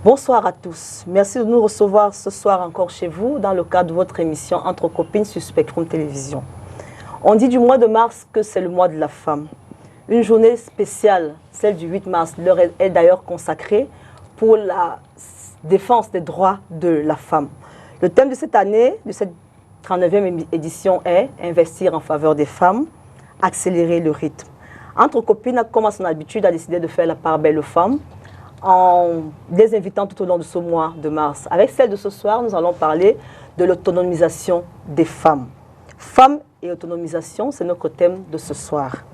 Bonsoir à tous. Merci de nous recevoir ce soir encore chez vous dans le cadre de votre émission Entre copines sur Spectrum Télévision. On dit du mois de mars que c'est le mois de la femme. Une journée spéciale, celle du 8 mars, leur est d'ailleurs consacrée pour la défense des droits de la femme. Le thème de cette année, de cette 39e édition est « Investir en faveur des femmes, accélérer le rythme ». Entre copines, comme à son habitude, a décidé de faire la part belle aux femmes en les invitant tout au long de ce mois de mars. Avec celle de ce soir, nous allons parler de l'autonomisation des femmes. Femmes et autonomisation, c'est notre thème de ce soir.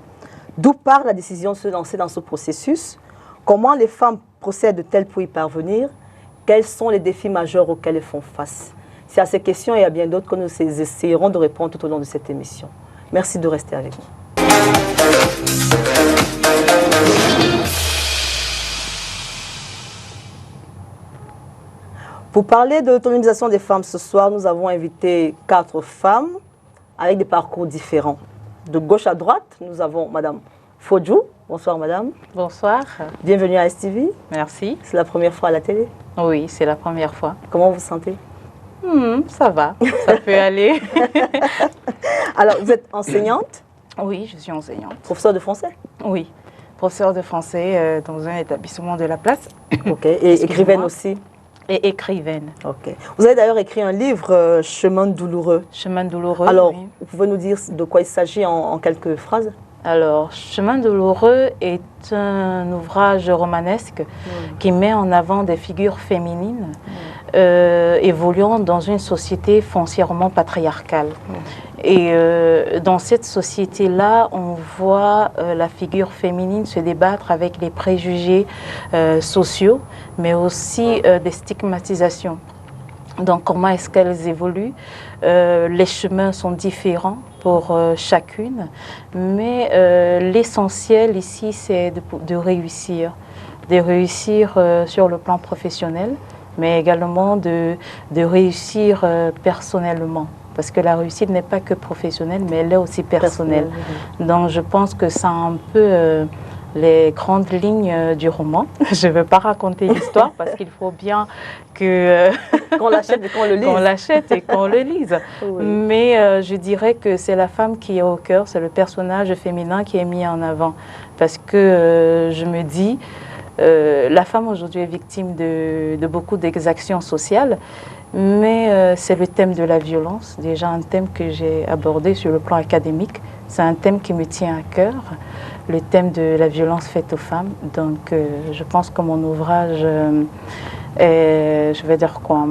D'où part la décision de se lancer dans ce processus? Comment les femmes procèdent-elles pour y parvenir? Quels sont les défis majeurs auxquels elles font face? C'est à ces questions et à bien d'autres que nous essayerons de répondre tout au long de cette émission. Merci de rester avec nous. Pour parler de l'autonomisation des femmes ce soir, nous avons invité 4 femmes avec des parcours différents. De gauche à droite, nous avons Madame Fodjou. Bonsoir Madame. Bonsoir. Bienvenue à STV. Merci. C'est la première fois à la télé? Oui, c'est la première fois. Comment vous vous sentez? Ça va, ça peut aller. Alors, vous êtes enseignante? Oui, je suis enseignante. Professeure de français? Oui, professeure de français dans un établissement de la place. Ok, et écrivaine aussi? Et écrivaine. Ok. Vous avez d'ailleurs écrit un livre, Chemin douloureux. Chemin douloureux. Alors, oui. vous pouvez nous dire de quoi il s'agit en quelques phrases? Alors, Chemin douloureux est un ouvrage romanesque qui met en avant des figures féminines évoluant dans une société foncièrement patriarcale. Et dans cette société-là, on voit la figure féminine se débattre avec les préjugés sociaux, mais aussi des stigmatisations. Donc, comment est-ce qu'elles évoluent? Les chemins sont différents pour chacune, mais l'essentiel ici, c'est de réussir sur le plan professionnel, mais également de réussir personnellement. Parce que la réussite n'est pas que professionnelle, mais elle est aussi personnelle. Donc, je pense que c'est un peu les grandes lignes du roman. Je ne veux pas raconter l'histoire parce qu'il faut bien que qu'on l'achète et qu'on le lise. Qu'on l'achète et qu'on le lise. Oui. Mais je dirais que c'est la femme qui est au cœur, c'est le personnage féminin qui est mis en avant. Parce que je me dis, la femme aujourd'hui est victime de beaucoup d'exactions sociales, mais c'est le thème de la violence, déjà un thème que j'ai abordé sur le plan académique. C'est un thème qui me tient à cœur, le thème de la violence faite aux femmes. Donc je pense que mon ouvrage est, je vais dire quoi,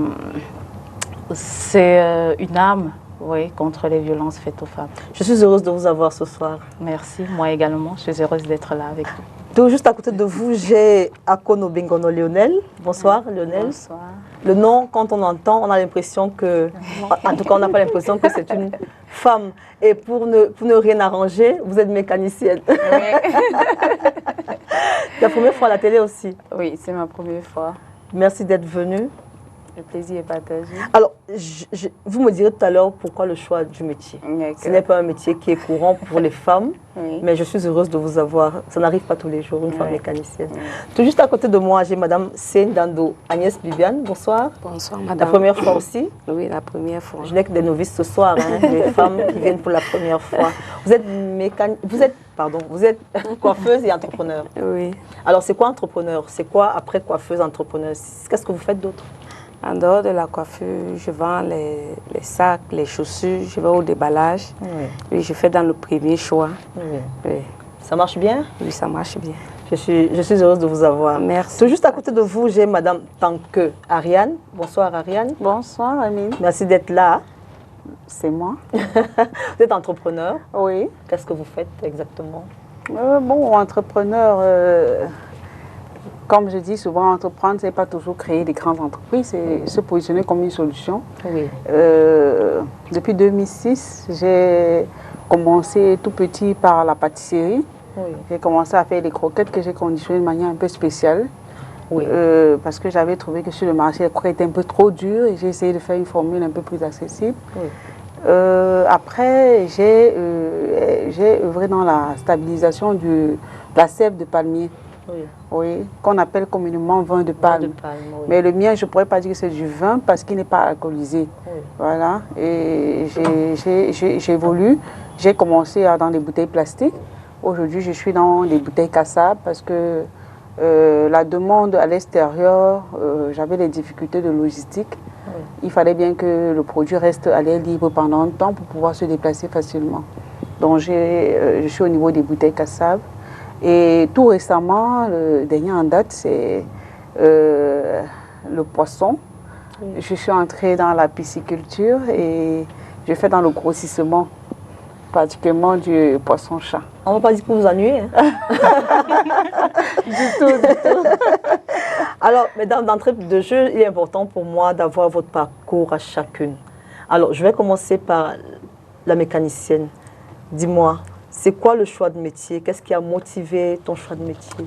c'est une arme, oui, contre les violences faites aux femmes. Je suis heureuse de vous avoir ce soir. Merci, moi également, je suis heureuse d'être là avec vous. Tout juste à côté de vous, j'ai Akono Bengono Lionel. Bonsoir Lionel. Bonsoir. Le nom, quand on entend, on a l'impression que, en tout cas on n'a pas l'impression que c'est une femme. Et pour ne rien arranger, vous êtes mécanicienne. Oui. La première fois à la télé aussi. Oui, c'est ma première fois. Merci d'être venue. Le plaisir est partagé. Alors, vous me direz tout à l'heure pourquoi le choix du métier. Ce n'est pas un métier qui est courant pour les femmes, mais je suis heureuse de vous avoir. Ça n'arrive pas tous les jours, une femme mécanicienne. Tout juste à côté de moi, j'ai Madame Sendando Agnès Bibiane. Bonsoir. Bonsoir, Madame. La première fois aussi? Oui, la première fois. Je n'ai que des novices ce soir, hein, des femmes qui viennent pour la première fois. Vous êtes coiffeuse et entrepreneur. Oui. Alors, c'est quoi entrepreneur? C'est quoi après coiffeuse, entrepreneur? Qu'est-ce que vous faites d'autre? En dehors de la coiffure, je vends les sacs, les chaussures, je vais au déballage. Oui, je fais dans le premier choix. Oui. Ça marche bien? Oui, ça marche bien. Je suis heureuse de vous avoir. Merci. Tout juste à côté de vous, j'ai Madame Tanque Ariane. Bonsoir Ariane. Bonsoir Amine. Merci d'être là. C'est moi. Vous êtes entrepreneur? Oui. Qu'est-ce que vous faites exactement? Bon, entrepreneur, comme je dis souvent, entreprendre, ce n'est pas toujours créer des grandes entreprises, c'est se positionner comme une solution. Oui. Depuis 2006, j'ai commencé tout petit par la pâtisserie. Oui. J'ai commencé à faire des croquettes que j'ai conditionnées de manière un peu spéciale. Oui. Parce que j'avais trouvé que sur le marché, les croquettes étaient un peu trop dures et j'ai essayé de faire une formule un peu plus accessible. Oui. Après, j'ai œuvré dans la stabilisation de la sève de palmier. oui, qu'on appelle communément vin de palme. Oui. Mais le mien, je ne pourrais pas dire que c'est du vin parce qu'il n'est pas alcoolisé. Oui. Voilà, et j'évolue. J'ai commencé dans des bouteilles plastiques. Aujourd'hui, je suis dans des bouteilles cassables parce que la demande à l'extérieur, j'avais des difficultés de logistique. Oui. Il fallait bien que le produit reste à l'air libre pendant un temps pour pouvoir se déplacer facilement. Donc, je suis au niveau des bouteilles cassables. Et tout récemment, le dernier en date, c'est le poisson. Oui. Je suis entrée dans la pisciculture et je fais dans le grossissement, particulièrement du poisson-chat. On ne va pas dire que vous ennuyez. Hein? Du tout. Alors, mesdames, d'entrée de jeu, il est important pour moi d'avoir votre parcours à chacune. Alors, je vais commencer par la mécanicienne. Dis-moi, c'est quoi le choix de métier? Qu'est-ce qui a motivé ton choix de métier?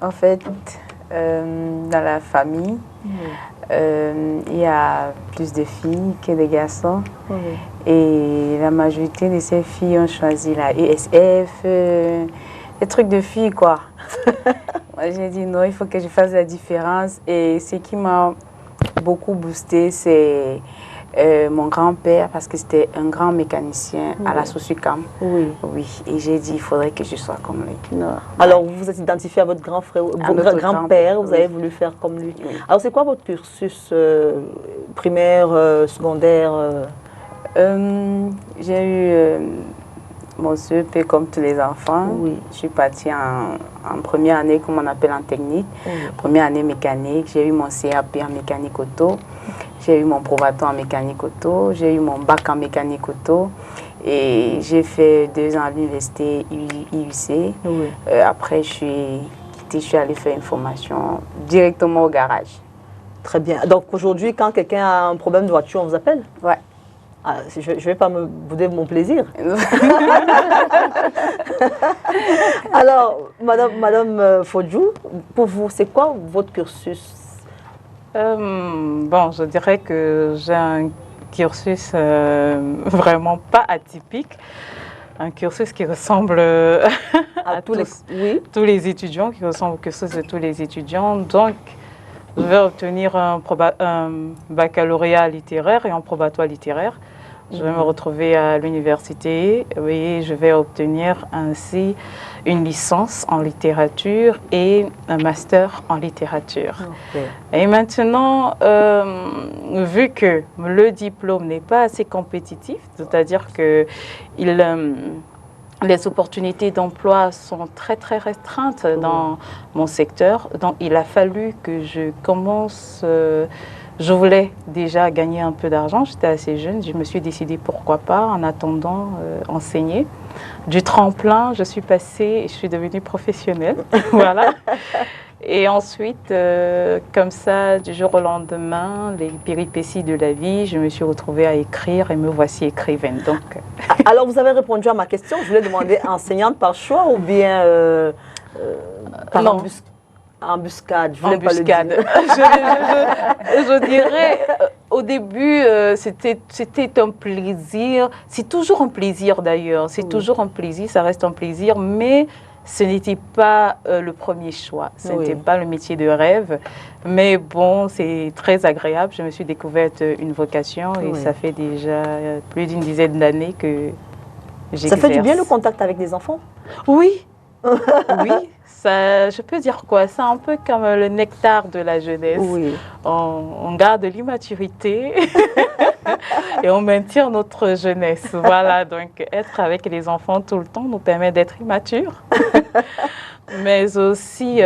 En fait, dans la famille, il y a plus de filles que de garçons. Et la majorité de ces filles ont choisi la ESF, des trucs de filles, quoi. Moi, j'ai dit non, il faut que je fasse la différence. Et ce qui m'a beaucoup boosté, c'est mon grand-père, parce que c'était un grand mécanicien à la Sosucam. Oui. Et j'ai dit, il faudrait que je sois comme lui. Non. Alors, vous vous êtes identifié à votre grand frère, votre grand-père, vous avez voulu faire comme lui. Oui. Alors, c'est quoi votre cursus primaire, secondaire? J'ai eu mon CEP comme tous les enfants. Oui. Je suis partie en première année, comme on appelle en technique. Première année mécanique. J'ai eu mon CAP en mécanique auto. J'ai eu mon probatoire en mécanique auto. J'ai eu mon bac en mécanique auto. Et j'ai fait 2 ans à l'université IUC. Après, je suis allée faire une formation directement au garage. Très bien. Donc aujourd'hui, quand quelqu'un a un problème de voiture, on vous appelle? Ouais. Ah, je ne vais pas me bouder mon plaisir. Alors, Madame Fodjou, pour vous, c'est quoi votre cursus? Bon, je dirais que j'ai un cursus vraiment pas atypique. Un cursus qui ressemble à tous les étudiants, qui ressemble au cursus de tous les étudiants. Donc, je vais obtenir un baccalauréat littéraire et un probatoire littéraire. Je vais me retrouver à l'université et je vais obtenir ainsi une licence en littérature et un master en littérature. Et maintenant, vu que le diplôme n'est pas assez compétitif, c'est-à-dire que les opportunités d'emploi sont très très restreintes dans mon secteur, donc il a fallu que je commence... Je voulais déjà gagner un peu d'argent, j'étais assez jeune, je me suis décidée pourquoi pas, en attendant, enseigner. Du tremplin, je suis passée et je suis devenue professionnelle, voilà. Et ensuite, comme ça, du jour au lendemain, les péripéties de la vie, je me suis retrouvée à écrire et me voici écrivaine. Donc... Alors, vous avez répondu à ma question, je voulais demander enseignante par choix ou bien par embuscade, je voulais pas le dire. Je dirais, au début, c'était un plaisir. C'est toujours un plaisir d'ailleurs. C'est toujours un plaisir, ça reste un plaisir, mais ce n'était pas le premier choix. Ce n'était pas le métier de rêve. Mais bon, c'est très agréable. Je me suis découverte une vocation et ça fait déjà plus d'une dizaine d'années que j'exerce. Ça fait du bien le contact avec des enfants? Oui. Oui. Ça, je peux dire quoi? C'est un peu comme le nectar de la jeunesse. Oui. On garde l'immaturité et on maintient notre jeunesse. Voilà, donc être avec les enfants tout le temps nous permet d'être immatures. Mais aussi,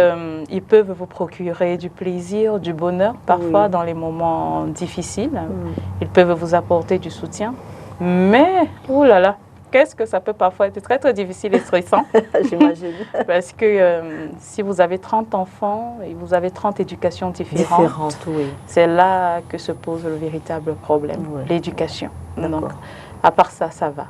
ils peuvent vous procurer du plaisir, du bonheur, parfois dans les moments difficiles. Ils peuvent vous apporter du soutien. Mais, oh là là, qu'est-ce que ça peut parfois être très, très difficile et stressant. J'imagine. Parce que si vous avez 30 enfants et vous avez 30 éducations différentes, c'est là que se pose le véritable problème, l'éducation. Donc, à part ça, ça va.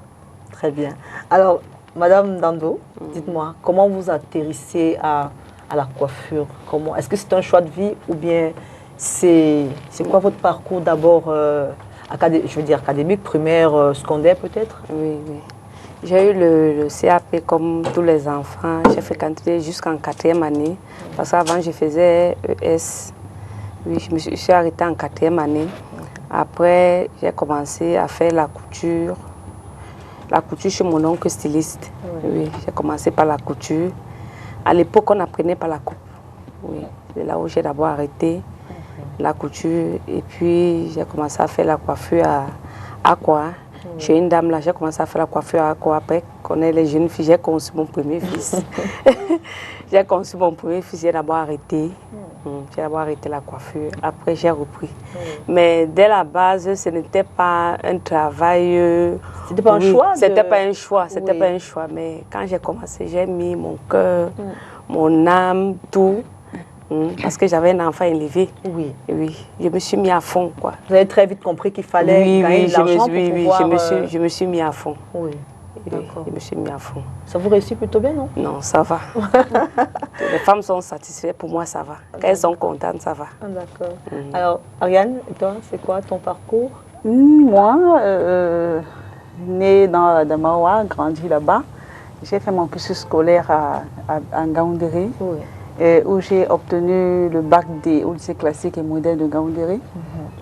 Très bien. Alors, Madame Dando, dites-moi, comment vous atterrissez à la coiffure? Est-ce que c'est un choix de vie ou bien c'est quoi votre parcours d'abord je veux dire académique, primaire, secondaire peut-être? Oui, oui. J'ai eu le CAP comme tous les enfants. J'ai fréquenté jusqu'en 4e année. Parce qu'avant, je faisais ES. Oui, je suis arrêtée en 4e année. Après, j'ai commencé à faire la couture. La couture chez mon oncle styliste. Oui, j'ai commencé par la couture. À l'époque, on apprenait par la coupe. Oui, c'est là où j'ai d'abord arrêté la couture. Et puis, j'ai commencé à faire la coiffure à quoi. Je suis une dame là, j'ai commencé à faire la coiffure à quoi. Après, qu'on est les jeunes filles, j'ai conçu mon premier fils. J'ai conçu mon premier fils, j'ai d'abord arrêté. J'ai d'abord arrêté la coiffure. Après, j'ai repris. Mais dès la base, ce n'était pas un travail. C'était pas un choix. C'était pas un choix. C'était pas un choix. Mais quand j'ai commencé, j'ai mis mon cœur, mon âme, tout. Parce que j'avais un enfant élevé. Oui. Oui, je me suis mis à fond, quoi. Vous avez très vite compris qu'il fallait gagner de l'argent pour pouvoir... je me suis mis à fond. Oui, Oui, d'accord. je me suis mis à fond. Ça vous réussit plutôt bien, non? Non, ça va. Les femmes sont satisfaites, pour moi, ça va. Quand elles sont contentes, ça va. D'accord. Alors, Ariane, et toi, c'est quoi ton parcours? Moi, née dans Adamawa, grandi là-bas, j'ai fait mon cursus scolaire à Ngaoundéré. Oui. Où j'ai obtenu le bac D au lycée classique et moderne de Ngaoundéré.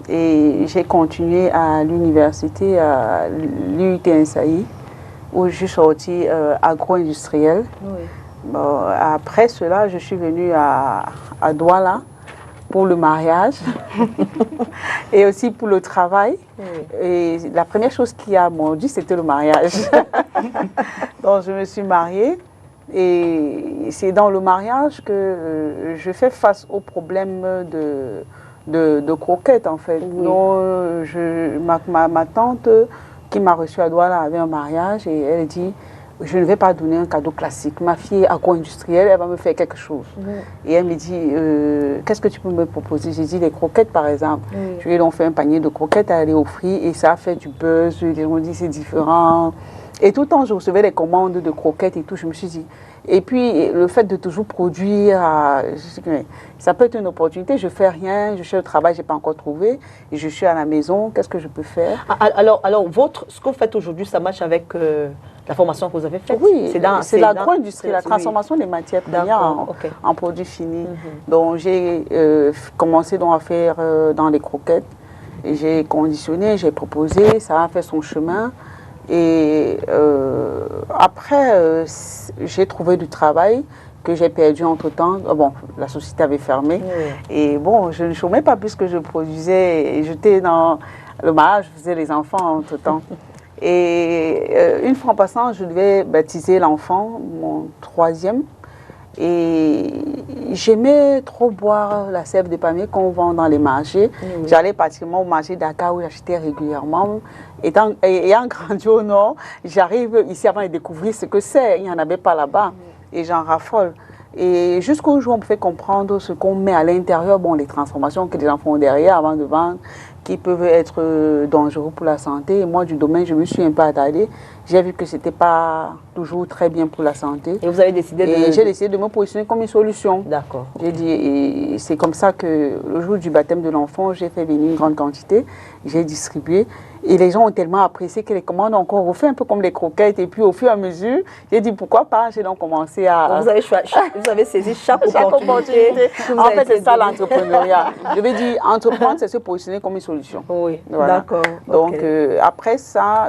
Et j'ai continué à l'université, à l'UTNSAI, où je suis sortie agro-industrielle. Oui. Bon, après cela, je suis venue à Douala pour le mariage et aussi pour le travail. Oui. Et la première chose qui a mordu, c'était le mariage. Donc je me suis mariée. Et c'est dans le mariage que je fais face au problème de croquettes, en fait. Oui. Donc, ma tante qui m'a reçue à Douala avait un mariage et elle dit, je ne vais pas donner un cadeau classique. Ma fille est agro-industrielle, elle va me faire quelque chose. Et elle me dit, qu'est-ce que tu peux me proposer? J'ai dit, les croquettes, par exemple. Je lui ai donc fait un panier de croquettes à aller offrir et ça a fait du buzz. Les gens ont dit, c'est différent. Et tout le temps, je recevais des commandes de croquettes et tout. Je me suis dit, et puis le fait de toujours produire, ça peut être une opportunité. Je fais rien, je suis au travail, je n'ai pas encore trouvé. Et je suis à la maison, qu'est-ce que je peux faire? Alors ce que vous faites aujourd'hui, ça marche avec la formation que vous avez faite? Oui, c'est l'agro-industrie, la transformation des matières premières en produits finis. Donc j'ai commencé donc à faire dans les croquettes. J'ai conditionné, j'ai proposé, ça a fait son chemin. Et après, j'ai trouvé du travail que j'ai perdu entre-temps. Bon, la société avait fermé. Et bon, je ne chômais pas puisque je produisais. Et j'étais dans le mariage, je faisais les enfants entre-temps. Et une fois en passant, je devais baptiser l'enfant, mon 3e. Et j'aimais trop boire la sève de palmier qu'on vend dans les marchés. J'allais pratiquement au marché Dakar où j'achetais régulièrement. Ayant grandi au nord, j'arrive ici avant de découvrir ce que c'est. Il n'y en avait pas là-bas. Et j'en raffole. Et jusqu'au jour où on me fait comprendre ce qu'on met à l'intérieur, bon, les transformations que les gens font derrière avant de vendre, qui peuvent être dangereux pour la santé. Et moi, du domaine, je me suis un peu attardée. J'ai vu que ce n'était pas toujours très bien pour la santé. Et vous avez décidé j'ai décidé de me positionner comme une solution. D'accord. J'ai dit, et c'est comme ça que le jour du baptême de l'enfant, j'ai fait venir une grande quantité, j'ai distribué. Et les gens ont tellement apprécié que les commandes ont encore refait un peu comme les croquettes. Et puis au fur et à mesure, j'ai dit pourquoi pas. J'ai donc commencé à... Donc vous avez saisi chaque opportunité. En fait, c'est ça l'entrepreneuriat. Je vais dire, entreprendre, c'est se positionner comme une solution. Oui, voilà. d'accord. Donc après ça,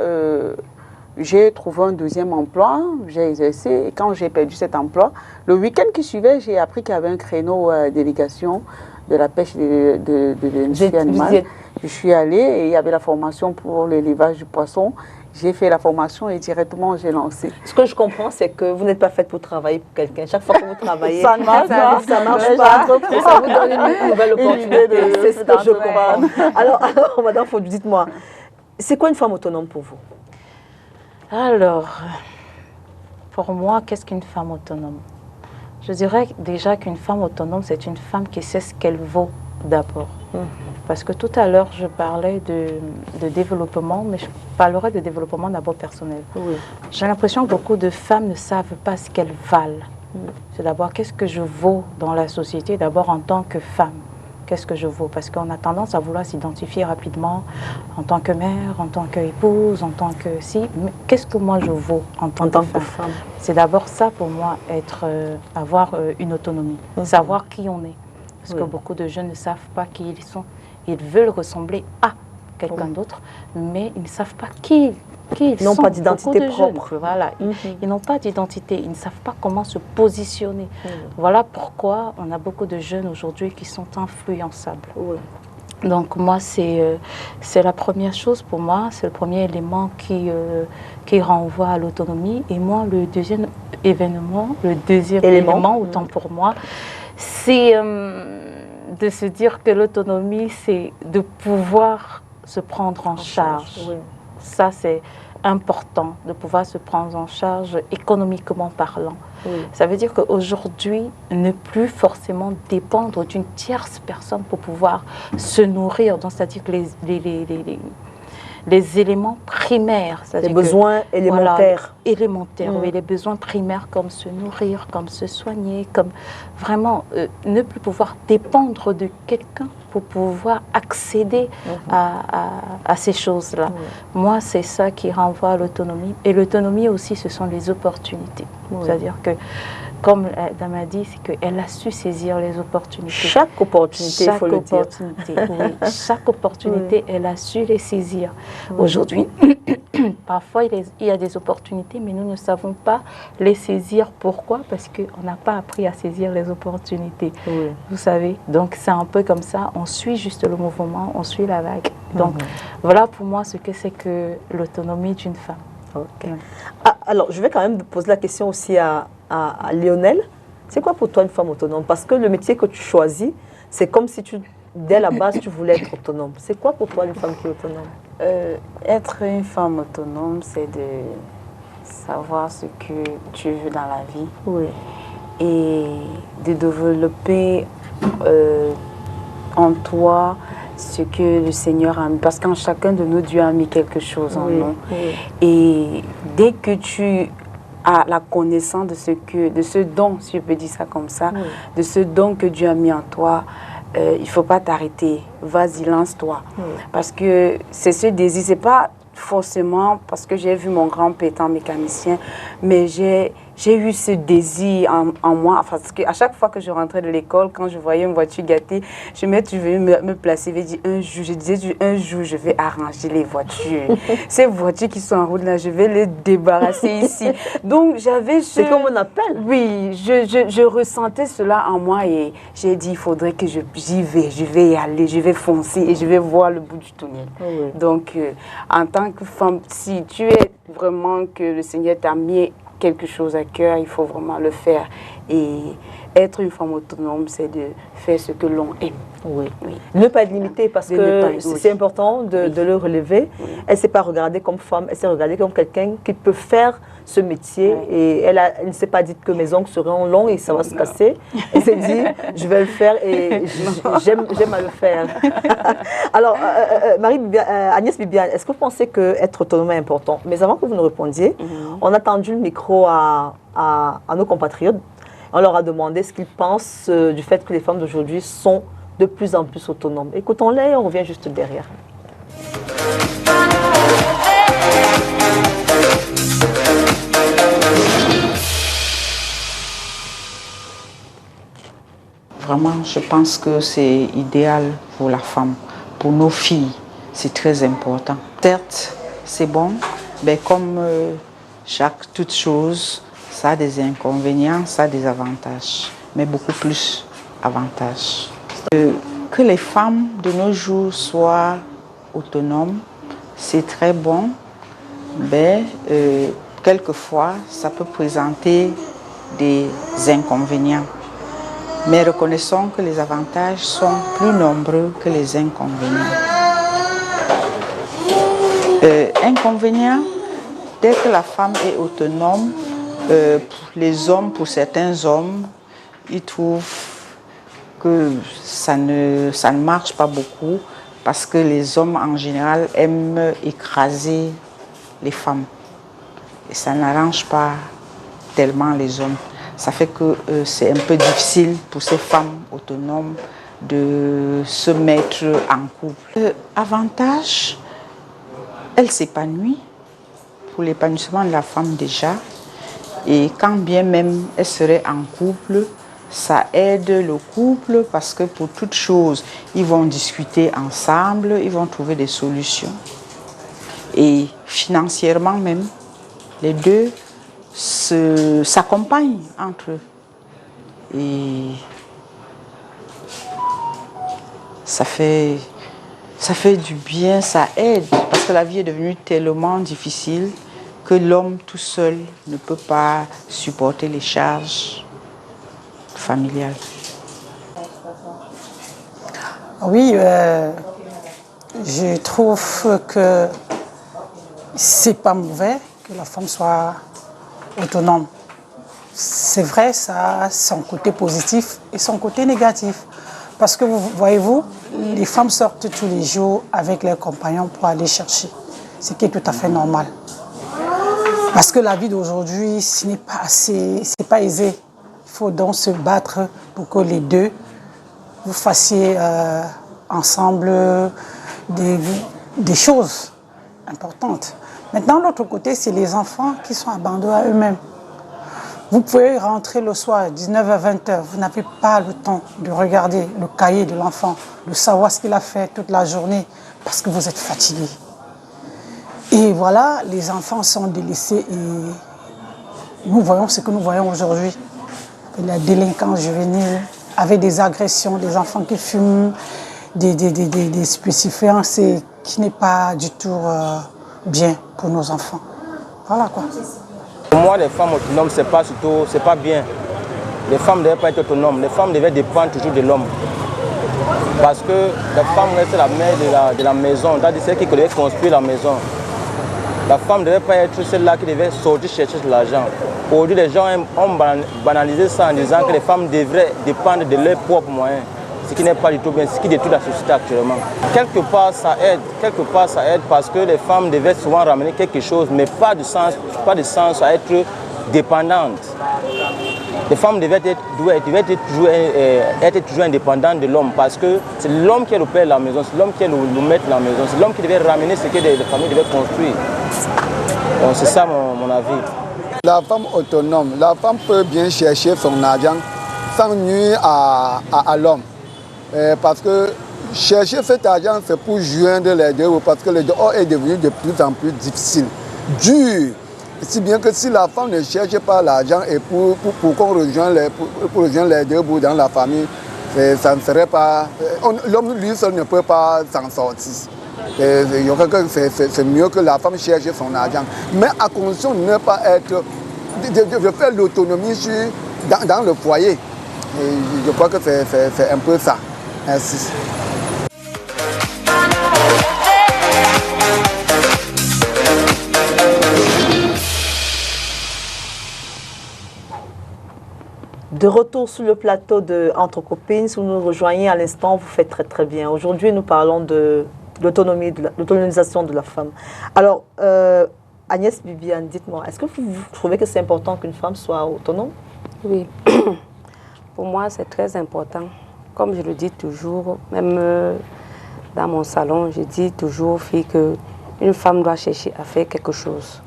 j'ai trouvé un 2e emploi, j'ai exercé. Et quand j'ai perdu cet emploi, le week-end qui suivait, j'ai appris qu'il y avait un créneau délégation de la pêche de l'industrie animale. Je suis allée et il y avait la formation pour l'élevage du poisson. J'ai fait la formation et directement j'ai lancé. Ce que je comprends, c'est que vous n'êtes pas faite pour travailler pour quelqu'un. Chaque fois que vous travaillez, ça ne marche pas. Ça vous donne une nouvelle opportunité. C'est ce que je comprends. Alors, Madame Fodou, dites-moi, c'est quoi une femme autonome pour vous? Alors, pour moi, qu'est-ce qu'une femme autonome? Je dirais déjà qu'une femme autonome, c'est une femme qui sait ce qu'elle vaut d'abord. Parce que tout à l'heure, je parlais de développement, mais je parlerai de développement d'abord personnel. J'ai l'impression que beaucoup de femmes ne savent pas ce qu'elles valent. C'est d'abord qu'est-ce que je vaux dans la société, d'abord en tant que femme. qu'est-ce que je vaux? Parce qu'on a tendance à vouloir s'identifier rapidement en tant que mère, en tant qu'épouse, en tant que si. Mais qu'est-ce que moi je vaux en tant que femme? C'est d'abord ça pour moi, avoir une autonomie, savoir qui on est. Parce que beaucoup de jeunes ne savent pas qui ils sont. Ils veulent ressembler à quelqu'un d'autre, mais ils ne savent pas qui ils n'ont sont. pas d'identité propre. Voilà. Ils n'ont pas d'identité, ils ne savent pas comment se positionner. Voilà pourquoi on a beaucoup de jeunes aujourd'hui qui sont influençables. Donc moi, c'est la première chose pour moi, c'est le premier élément qui renvoie à l'autonomie. Et moi, le deuxième élément, autant pour moi, c'est de se dire que l'autonomie, c'est de pouvoir se prendre en charge. Ça, c'est important, de pouvoir se prendre en charge économiquement parlant. Ça veut dire qu'aujourd'hui, ne plus forcément dépendre d'une tierce personne pour pouvoir se nourrir, c'est-à-dire que les éléments primaires. Les besoins élémentaires. Voilà, élémentaires, oui, les besoins primaires comme se nourrir, comme se soigner, comme vraiment ne plus pouvoir dépendre de quelqu'un pour pouvoir accéder à ces choses-là. Moi, c'est ça qui renvoie à l'autonomie. Et l'autonomie aussi, ce sont les opportunités. C'est-à-dire que, comme Dame a dit, c'est qu'elle a su saisir les opportunités. Chaque opportunité, il faut le dire. Chaque opportunité, elle a su les saisir. Aujourd'hui, parfois, il y a des opportunités, mais nous ne savons pas les saisir. Pourquoi? Parce qu'on n'a pas appris à saisir les opportunités. Vous savez, donc c'est un peu comme ça. On suit juste le mouvement, on suit la vague. Donc, voilà pour moi ce que c'est que l'autonomie d'une femme. Alors, je vais quand même poser la question aussi à Lionel. C'est quoi pour toi une femme autonome? Parce que le métier que tu choisis, c'est comme si dès la base, tu voulais être autonome. C'est quoi pour toi une femme qui est autonome? Être une femme autonome, c'est de savoir ce que tu veux dans la vie et de développer en toi ce que le Seigneur a mis. Parce qu'en chacun de nous, Dieu a mis quelque chose en nous. Et dès que tu as la connaissance de ce don, si je peux dire ça comme ça, de ce don que Dieu a mis en toi, il ne faut pas t'arrêter. Vas-y, lance-toi. Parce que c'est ce désir, c'est pas forcément parce que j'ai vu mon grand-père étant mécanicien, mais j'ai eu ce désir en moi, parce qu'à chaque fois que je rentrais de l'école, quand je voyais une voiture gâtée, je venais me placer, je disais un jour, je vais arranger les voitures. Ces voitures qui sont en route là, je vais les débarrasser ici. Donc j'avais ce... C'est comme on appelle. Oui, je ressentais cela en moi et j'ai dit, il faudrait que j'y vais, je vais y aller, je vais foncer et je vais voir le bout du tunnel. Donc, en tant que femme, si tu es vraiment que le Seigneur t'a mis quelque chose à cœur, il faut vraiment le faire. Et être une femme autonome, c'est de faire ce que l'on aime. Ne pas être limitée, parce que c'est important de le relever. Elle ne s'est pas regardée comme femme, elle s'est regardée comme quelqu'un qui peut faire ce métier. Et elle ne s'est pas dit que mes ongles seront longs et ça va se casser. Elle s'est dit, je vais le faire et j'aime à le faire. Alors, Agnès Bibiane, est-ce que vous pensez qu'être autonome est important? Mais avant que vous nous répondiez, on a tendu le micro à nos compatriotes. On leur a demandé ce qu'ils pensent du fait que les femmes d'aujourd'hui sont de plus en plus autonomes. Écoutons-les et on revient juste derrière. Vraiment, je pense que c'est idéal pour la femme, pour nos filles. C'est très important. Certes, c'est bon, mais comme toute chose, ça a des inconvénients, ça a des avantages, mais beaucoup plus avantages. Que les femmes de nos jours soient autonomes, c'est très bon, mais quelquefois, ça peut présenter des inconvénients. Mais reconnaissons que les avantages sont plus nombreux que les inconvénients. Inconvénient, dès que la femme est autonome, les hommes, pour certains hommes, ils trouvent que ça ne marche pas beaucoup parce que les hommes en général aiment écraser les femmes. Et ça n'arrange pas tellement les hommes. Ça fait que c'est un peu difficile pour ces femmes autonomes de se mettre en couple. Avantage, elle s'épanouit pour l'épanouissement de la femme déjà. Et quand bien même elle serait en couple, ça aide le couple parce que pour toute chose, ils vont discuter ensemble, ils vont trouver des solutions. Et financièrement même, les deux s'accompagnent entre eux. Et ça fait du bien, ça aide, parce que la vie est devenue tellement difficile que l'homme tout seul ne peut pas supporter les charges familiales. Oui, je trouve que c'est pas mauvais que la femme soit autonome. C'est vrai, ça a son côté positif et son côté négatif. Parce que, voyez-vous, les femmes sortent tous les jours avec leurs compagnons pour aller chercher, ce qui est tout à fait normal. Parce que la vie d'aujourd'hui, ce n'est pas assez, c'est pas aisé. Il faut donc se battre pour que les deux, vous fassiez ensemble des choses importantes. Maintenant, de l'autre côté, c'est les enfants qui sont abandonnés à eux-mêmes. Vous pouvez rentrer le soir, 19h à 20h, vous n'avez pas le temps de regarder le cahier de l'enfant, de savoir ce qu'il a fait toute la journée, parce que vous êtes fatigué. Et voilà, les enfants sont délaissés et nous voyons ce que nous voyons aujourd'hui. La délinquance juvénile, avec des agressions, des enfants qui fument, des stupéfiants, c'est qui n'est pas du tout bien pour nos enfants. Voilà quoi. Pour moi, les femmes autonomes, c'est pas bien. Les femmes ne devaient pas être autonomes. Les femmes devaient dépendre toujours de l'homme. Parce que la femme reste la mère de la maison, c'est-à-dire celle qui devait construire la maison. La femme ne devait pas être celle-là qui devait sortir chercher de l'argent. Aujourd'hui, les gens ont banalisé ça en disant que les femmes devraient dépendre de leurs propres moyens. Ce qui n'est pas du tout bien, ce qui détruit la société actuellement. Quelque part ça aide parce que les femmes devaient souvent ramener quelque chose, mais pas de sens à être dépendantes. Les femmes devaient être toujours indépendantes de l'homme parce que c'est l'homme qui est le père de la maison, c'est l'homme qui est le maître de la maison, c'est l'homme qui devait ramener ce que les familles devaient construire. Donc c'est ça mon avis. La femme autonome, la femme peut bien chercher son argent sans nuire à l'homme. Parce que chercher cet argent, c'est pour joindre les deux, parce que le dehors est devenu de plus en plus difficile, dur. Si bien que si la femme ne cherche pas l'argent et pour qu'on rejoigne les deux bouts dans la famille, ça ne serait pas... L'homme lui seul ne peut pas s'en sortir. C'est mieux que la femme cherche son argent. Mais à condition de ne pas être... de faire l'autonomie dans le foyer. Et je crois que c'est un peu ça. Merci. De retour sur le plateau de Entre Copines, où nous rejoignez à l'instant, vous faites très très bien. Aujourd'hui, nous parlons de l'autonomisation de la femme. Alors, Agnès Bibiane, dites-moi, est-ce que vous trouvez que c'est important qu'une femme soit autonome? Oui, pour moi c'est très important. Comme je le dis toujours, même dans mon salon, je dis toujours aux filles qu'une femme doit chercher à faire quelque chose.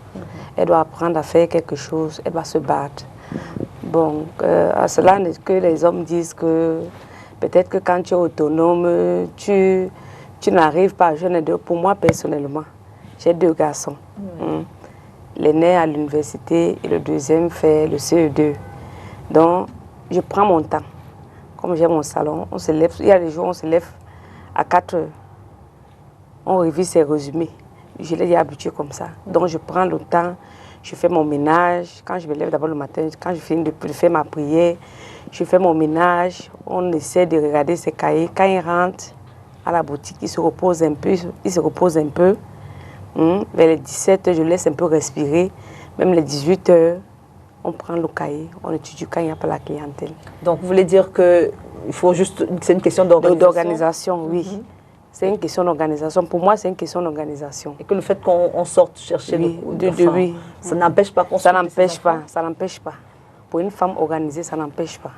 Elle doit apprendre à faire quelque chose, elle doit se battre. Bon, à cela que les hommes disent que peut-être que quand tu es autonome, tu n'arrives pas à jeûner deux. Pour moi personnellement, j'ai deux garçons. L'aîné à l'université et le deuxième fait le CE2. Donc, je prends mon temps. Comme j'ai mon salon, on se lève, il y a des jours on se lève à 4 heures. On révise ses résumés. Je l'ai habitué comme ça. Donc, je prends le temps, je fais mon ménage. Quand je me lève d'abord le matin, quand je finis de faire ma prière, je fais mon ménage. On essaie de regarder ses cahiers. Quand il rentre à la boutique, il se repose un peu. Vers les 17 heures, je laisse un peu respirer. Même les 18 heures, on prend le cahier, on étudie quand il n'y a pas la clientèle. Donc, vous voulez dire que il faut juste, c'est une question d'organisation? D'organisation, oui. C'est une question d'organisation. Pour moi, c'est une question d'organisation. Et que le fait qu'on sorte chercher oui, ça n'empêche pas qu'on ça n'empêche pas. Pour une femme organisée, ça n'empêche pas.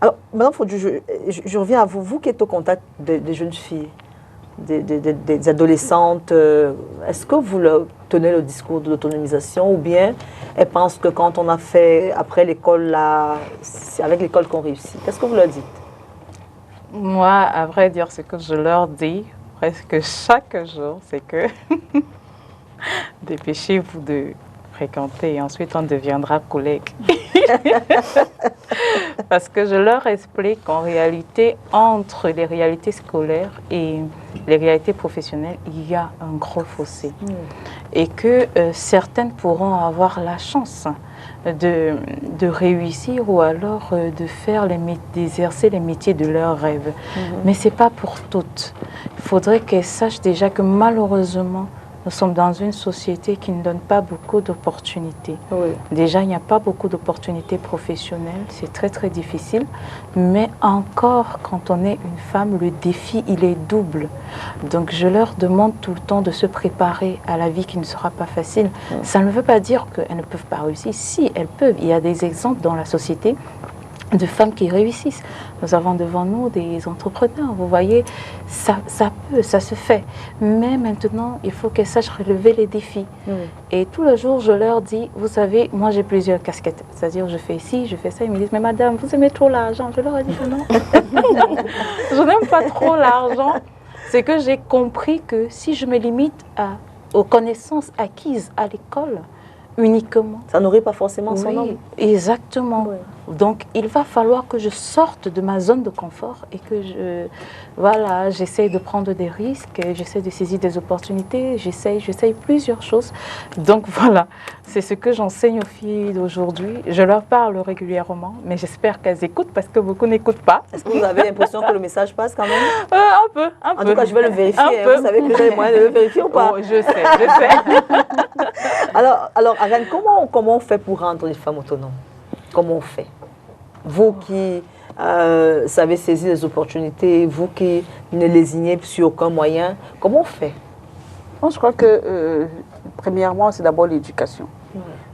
Alors, Madame Fodjou, je reviens à vous, vous qui êtes au contact des jeunes filles, des adolescentes. Est-ce que vous leur tenez le discours de l'autonomisation ou bien elles pensent que quand on a fait après l'école, là, c'est avec l'école qu'on réussit? Qu'est-ce que vous leur dites? Moi, à vrai dire, ce que je leur dis presque chaque jour, c'est que dépêchez-vous de fréquenter et ensuite on deviendra collègues. Parce que je leur explique qu'en réalité, entre les réalités scolaires et les réalités professionnelles, il y a un gros fossé. Et que certaines pourront avoir la chance de réussir ou alors de faire d'exercer les métiers de leurs rêves. Mais ce n'est pas pour toutes. Il faudrait qu'elles sachent déjà que malheureusement, nous sommes dans une société qui ne donne pas beaucoup d'opportunités. Oui. Déjà, il n'y a pas beaucoup d'opportunités professionnelles, c'est très très difficile. Mais encore, quand on est une femme, le défi, il est double. Donc je leur demande tout le temps de se préparer à la vie qui ne sera pas facile. Ça ne veut pas dire qu'elles ne peuvent pas réussir. Si, elles peuvent. Il y a des exemples dans la société de femmes qui réussissent. Nous avons devant nous des entrepreneurs, vous voyez, ça se fait. Mais maintenant, il faut qu'elles sachent relever les défis. Et tous les jours, je leur dis, vous savez, moi j'ai plusieurs casquettes. C'est-à-dire, je fais ci, je fais ça. Ils me disent, mais madame, vous aimez trop l'argent. Je leur ai dit que non. Je n'aime pas trop l'argent. C'est que j'ai compris que si je me limite aux connaissances acquises à l'école, uniquement. Ça n'aurait pas forcément son nom. Exactement. Oui. Donc, il va falloir que je sorte de ma zone de confort et que j'essaie de prendre des risques, j'essaie de saisir des opportunités, j'essaie plusieurs choses. Donc, voilà, c'est ce que j'enseigne aux filles d'aujourd'hui. Je leur parle régulièrement, mais j'espère qu'elles écoutent parce que beaucoup n'écoutent pas. Est-ce que vous avez l'impression que le message passe quand même? Un peu. En tout cas, je vais le vérifier. Vous savez que j'ai les moyens de le vérifier ou pas? Oh, je sais. Alors Ariane, comment on fait pour rendre les femmes autonomes? Comment on fait? Vous qui savez saisir les opportunités, vous qui ne lésignez sur aucun moyen, comment on fait? Je crois que, premièrement, c'est d'abord l'éducation.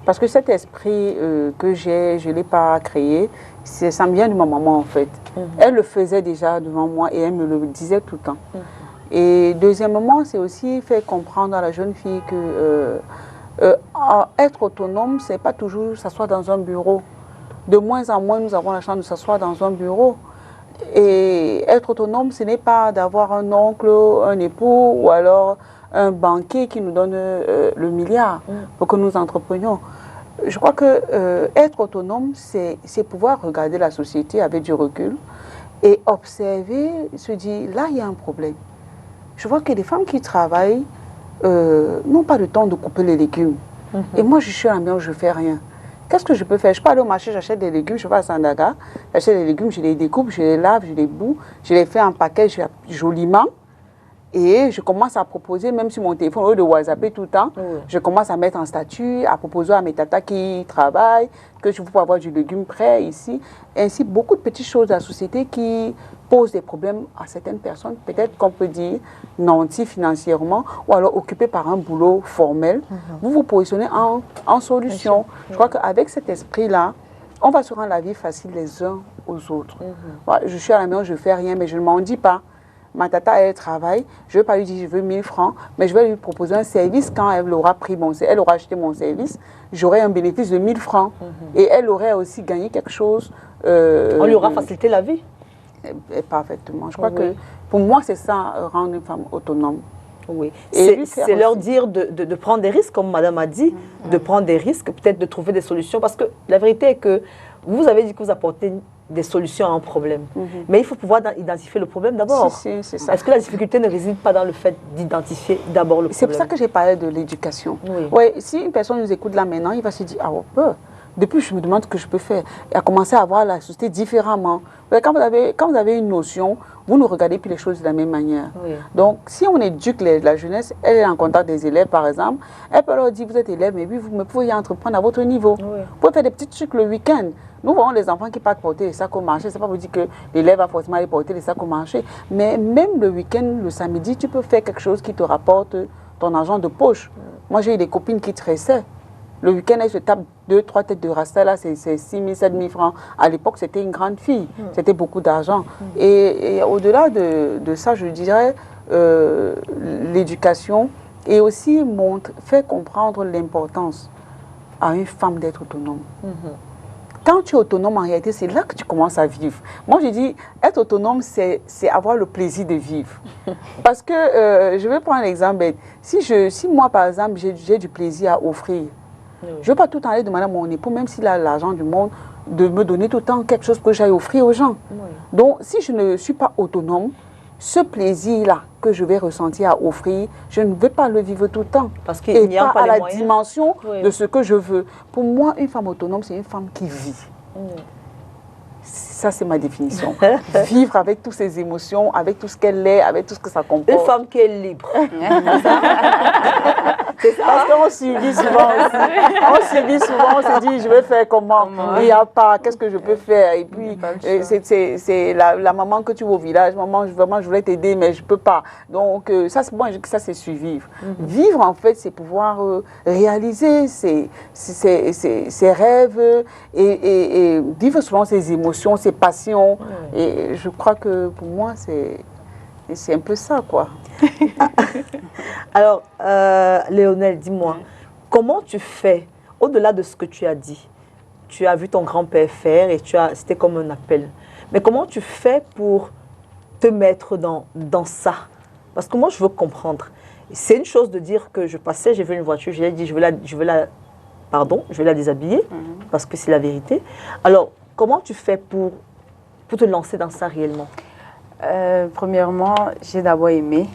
Parce que cet esprit que j'ai, je ne l'ai pas créé, ça me vient de ma maman en fait. Elle le faisait déjà devant moi et elle me le disait tout le temps. Et deuxièmement, c'est aussi faire comprendre à la jeune fille que être autonome, ce n'est pas toujours s'asseoir dans un bureau. De moins en moins, nous avons la chance de s'asseoir dans un bureau. Et être autonome, ce n'est pas d'avoir un oncle, un époux ou alors un banquier qui nous donne le milliard pour que nous entreprenions. Je crois que être autonome, c'est pouvoir regarder la société avec du recul et observer, se dire, là, il y a un problème. Je vois que les femmes qui travaillent n'ont pas le temps de couper les légumes. Et moi, je suis à la maison, je ne fais rien. Qu'est-ce que je peux faire? Je peux aller au marché, j'achète des légumes, je vais à Sandaga, j'achète des légumes, je les découpe, je les lave, je les boue, je les fais en paquet joliment. Et je commence à proposer, même sur mon téléphone, au lieu de WhatsApper tout le temps, je commence à mettre en statut, à proposer à mes tatas qui travaillent, que je peux avoir du légume prêt ici. Ainsi, beaucoup de petites choses de la société qui posent des problèmes à certaines personnes, peut-être qu'on peut dire nantis financièrement, ou alors occupées par un boulot formel. Vous vous positionnez en solution. Je crois qu'avec cet esprit-là, on va se rendre la vie facile les uns aux autres. Je suis à la maison, je ne fais rien, mais je ne m'en dis pas. Ma tata, elle travaille, je ne vais pas lui dire je veux 1000 francs, mais je vais lui proposer un service quand elle aura elle aura acheté mon service, j'aurai un bénéfice de 1000 francs. Et elle aurait aussi gagné quelque chose. On lui aura facilité la vie. Parfaitement. Je crois que pour moi, c'est ça, rendre une femme autonome. Oui, c'est leur dire de prendre des risques, comme madame a dit, de prendre des risques, peut-être de trouver des solutions, parce que la vérité est que vous avez dit que vous apportez des solutions à un problème. Mais il faut pouvoir identifier le problème d'abord. C'est ça. Est-ce que la difficulté ne réside pas dans le fait d'identifier d'abord le problème? C'est pour ça que j'ai parlé de l'éducation. Ouais, si une personne nous écoute là maintenant, il va se dire, ah ouais, depuis je me demande ce que je peux faire. Et à commencer à voir la société différemment. Ouais, quand vous avez une notion, vous ne regardez plus les choses de la même manière. Donc, si on éduque la jeunesse, elle est en contact des élèves, par exemple, elle peut leur dire, vous êtes élève, mais oui, vous pouvez entreprendre à votre niveau. Vous pouvez faire des petits trucs le week-end. Nous voyons les enfants qui partent porter les sacs au marché. Ce n'est pas pour dire que l'élève va forcément aller porter les sacs au marché. Mais même le week-end, le samedi, tu peux faire quelque chose qui te rapporte ton argent de poche. Moi, j'ai eu des copines qui tressaient. Le week-end, elles se tapent 2-3 têtes de rasta, là, c'est 6 000, 7 000 francs. À l'époque, c'était une grande fille. C'était beaucoup d'argent. Et au-delà de ça, je dirais l'éducation et aussi fait comprendre l'importance à une femme d'être autonome. Quand tu es autonome, en réalité, c'est là que tu commences à vivre. Moi, je dis, être autonome, c'est avoir le plaisir de vivre. Parce que, je vais prendre l'exemple, si moi, par exemple, j'ai du plaisir à offrir, je ne vais pas tout le temps aller demander à mon époux, même s'il a l'argent du monde, de me donner tout le temps quelque chose que j'aille offrir aux gens. Donc, si je ne suis pas autonome, ce plaisir-là que je vais ressentir à offrir, je ne vais pas le vivre tout le temps. Parce qu'il n'y a pas à la moyens. dimension de ce que je veux. Pour moi, une femme autonome, c'est une femme qui vit. Ça, c'est ma définition. Vivre avec toutes ses émotions, avec tout ce qu'elle est, avec tout ce que ça comporte. Une femme qui est libre. C'est ça. Parce qu'on subit souvent aussi. On se dit, je vais faire comment? Il n'y a pas, qu'est-ce que je peux faire? Et puis, c'est la maman que tu vois au village. Maman, vraiment, je voulais t'aider, mais je ne peux pas. Donc, ça, c'est bon, ça, c'est survivre. Vivre, en fait, c'est pouvoir réaliser ses rêves et vivre selon ses émotions, ses passions. Et je crois que pour moi, c'est un peu ça, quoi. Alors, Léonel, dis-moi, comment tu fais, au-delà de ce que tu as dit, tu as vu ton grand-père faire et c'était comme un appel, mais comment tu fais pour te mettre dans ça? Parce que moi, je veux comprendre. C'est une chose de dire que je passais, j'ai vu une voiture, j'ai dit, je vais la déshabiller, parce que c'est la vérité. Alors, comment tu fais pour te lancer dans ça réellement? Premièrement, j'ai d'abord aimé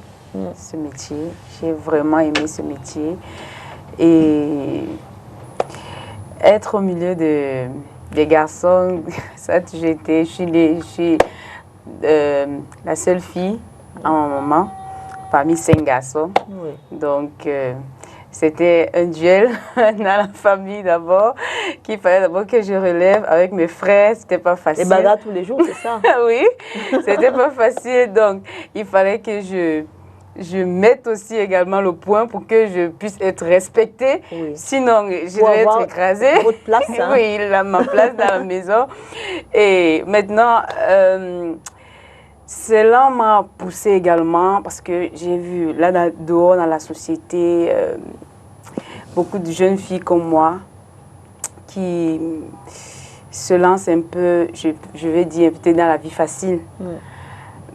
ce métier. J'ai vraiment aimé ce métier. Et être au milieu des garçons, ça a toujours été. Je suis la seule fille à mon moment, parmi 5 garçons. Donc, c'était un duel dans la famille d'abord, qu'il fallait d'abord que je relève avec mes frères. C'était pas facile. Les bagarres tous les jours, c'est ça? Oui, c'était pas facile. Donc, il fallait que je mette aussi également le point pour que je puisse être respectée. Sinon, je vais être écrasée. Votre place, hein? Oui, ma place dans la maison. Et maintenant, cela m'a poussée également parce que j'ai vu là dehors dans la société beaucoup de jeunes filles comme moi qui se lancent un peu, je vais dire, peut-être dans la vie facile.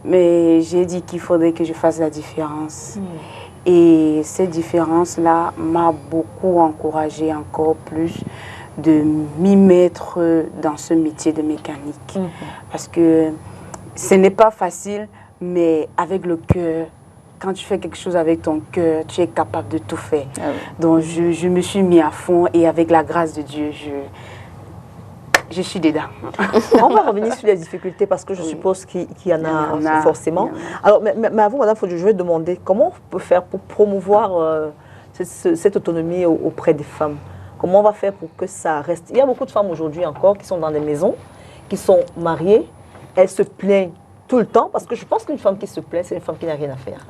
Mais j'ai dit qu'il faudrait que je fasse la différence. Et cette différence-là m'a beaucoup encouragée encore plus de m'y mettre dans ce métier de mécanique. Parce que ce n'est pas facile, mais avec le cœur, quand tu fais quelque chose avec ton cœur, tu es capable de tout faire. Donc je me suis mis à fond et avec la grâce de Dieu, je suis dedans. On va revenir sur les difficultés parce que je suppose qu'il y en a forcément. Alors, mais avant, Madame Fodjo, je vais demander comment on peut faire pour promouvoir cette autonomie auprès des femmes. Comment on va faire pour que ça reste? Il y a beaucoup de femmes aujourd'hui encore qui sont dans des maisons, qui sont mariées. Elles se plaignent tout le temps parce que je pense qu'une femme qui se plaint, c'est une femme qui n'a rien à faire.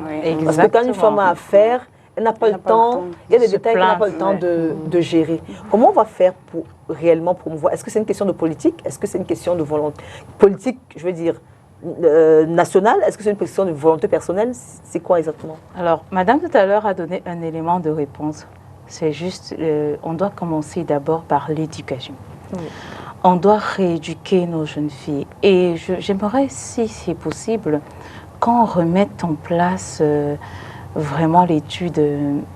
Parce que quand une femme a affaire, elle n'a pas le temps, il y a des détails qu'elle n'a pas le temps de gérer. Comment on va faire pour réellement promouvoir? Est-ce que c'est une question de politique? Est-ce que c'est une question de volonté politique, je veux dire, nationale? Est-ce que c'est une question de volonté personnelle? C'est quoi exactement? Alors, Madame tout à l'heure a donné un élément de réponse. C'est juste, on doit commencer d'abord par l'éducation. On doit rééduquer nos jeunes filles. Et j'aimerais, si c'est possible, qu'on remette en place vraiment l'étude,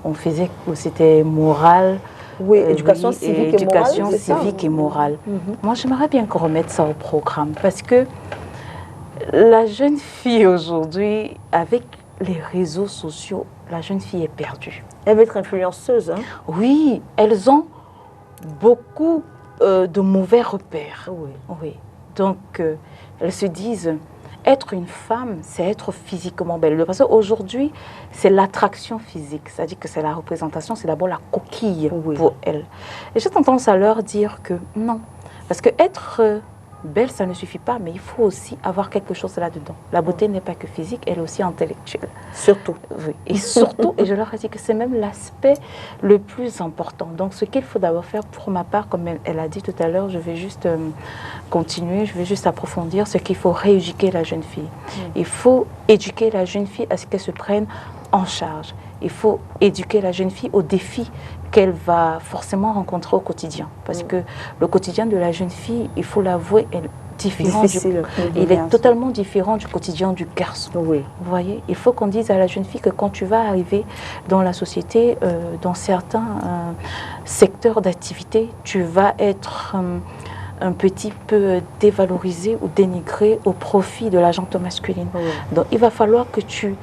on faisait, c'était morale. Oui, éducation civique et morale. Éducation civique et morale. Moi, j'aimerais bien qu'on remette ça au programme parce que la jeune fille aujourd'hui, avec les réseaux sociaux, la jeune fille est perdue. Elle veut être influenceuse. Hein? Oui, elles ont beaucoup de mauvais repères. Oui. Donc, elles se disent, être une femme, c'est être physiquement belle. Parce qu'aujourd'hui, c'est l'attraction physique. C'est-à-dire que c'est la représentation, c'est d'abord la coquille pour elles. Et j'ai tendance à leur dire que non. Parce que être belle, ça ne suffit pas, mais il faut aussi avoir quelque chose là-dedans. La beauté n'est pas que physique, elle est aussi intellectuelle. Surtout. Oui. Et surtout, et je leur ai dit que c'est même l'aspect le plus important. Donc, ce qu'il faut d'abord faire pour ma part, comme elle a dit tout à l'heure, je vais juste continuer, je vais juste approfondir, c'est qu'il faut rééduquer la jeune fille. Il faut éduquer la jeune fille à ce qu'elle se prenne en charge. Il faut éduquer la jeune fille aux défis qu'elle va forcément rencontrer au quotidien. Parce que le quotidien de la jeune fille, il faut l'avouer, est différent. Il est totalement différent du quotidien du garçon. Oui. Vous voyez, il faut qu'on dise à la jeune fille que quand tu vas arriver dans la société, dans certains secteurs d'activité, tu vas être un petit peu dévalorisé ou dénigré au profit de la gente masculine. Oui. Donc il va falloir que tu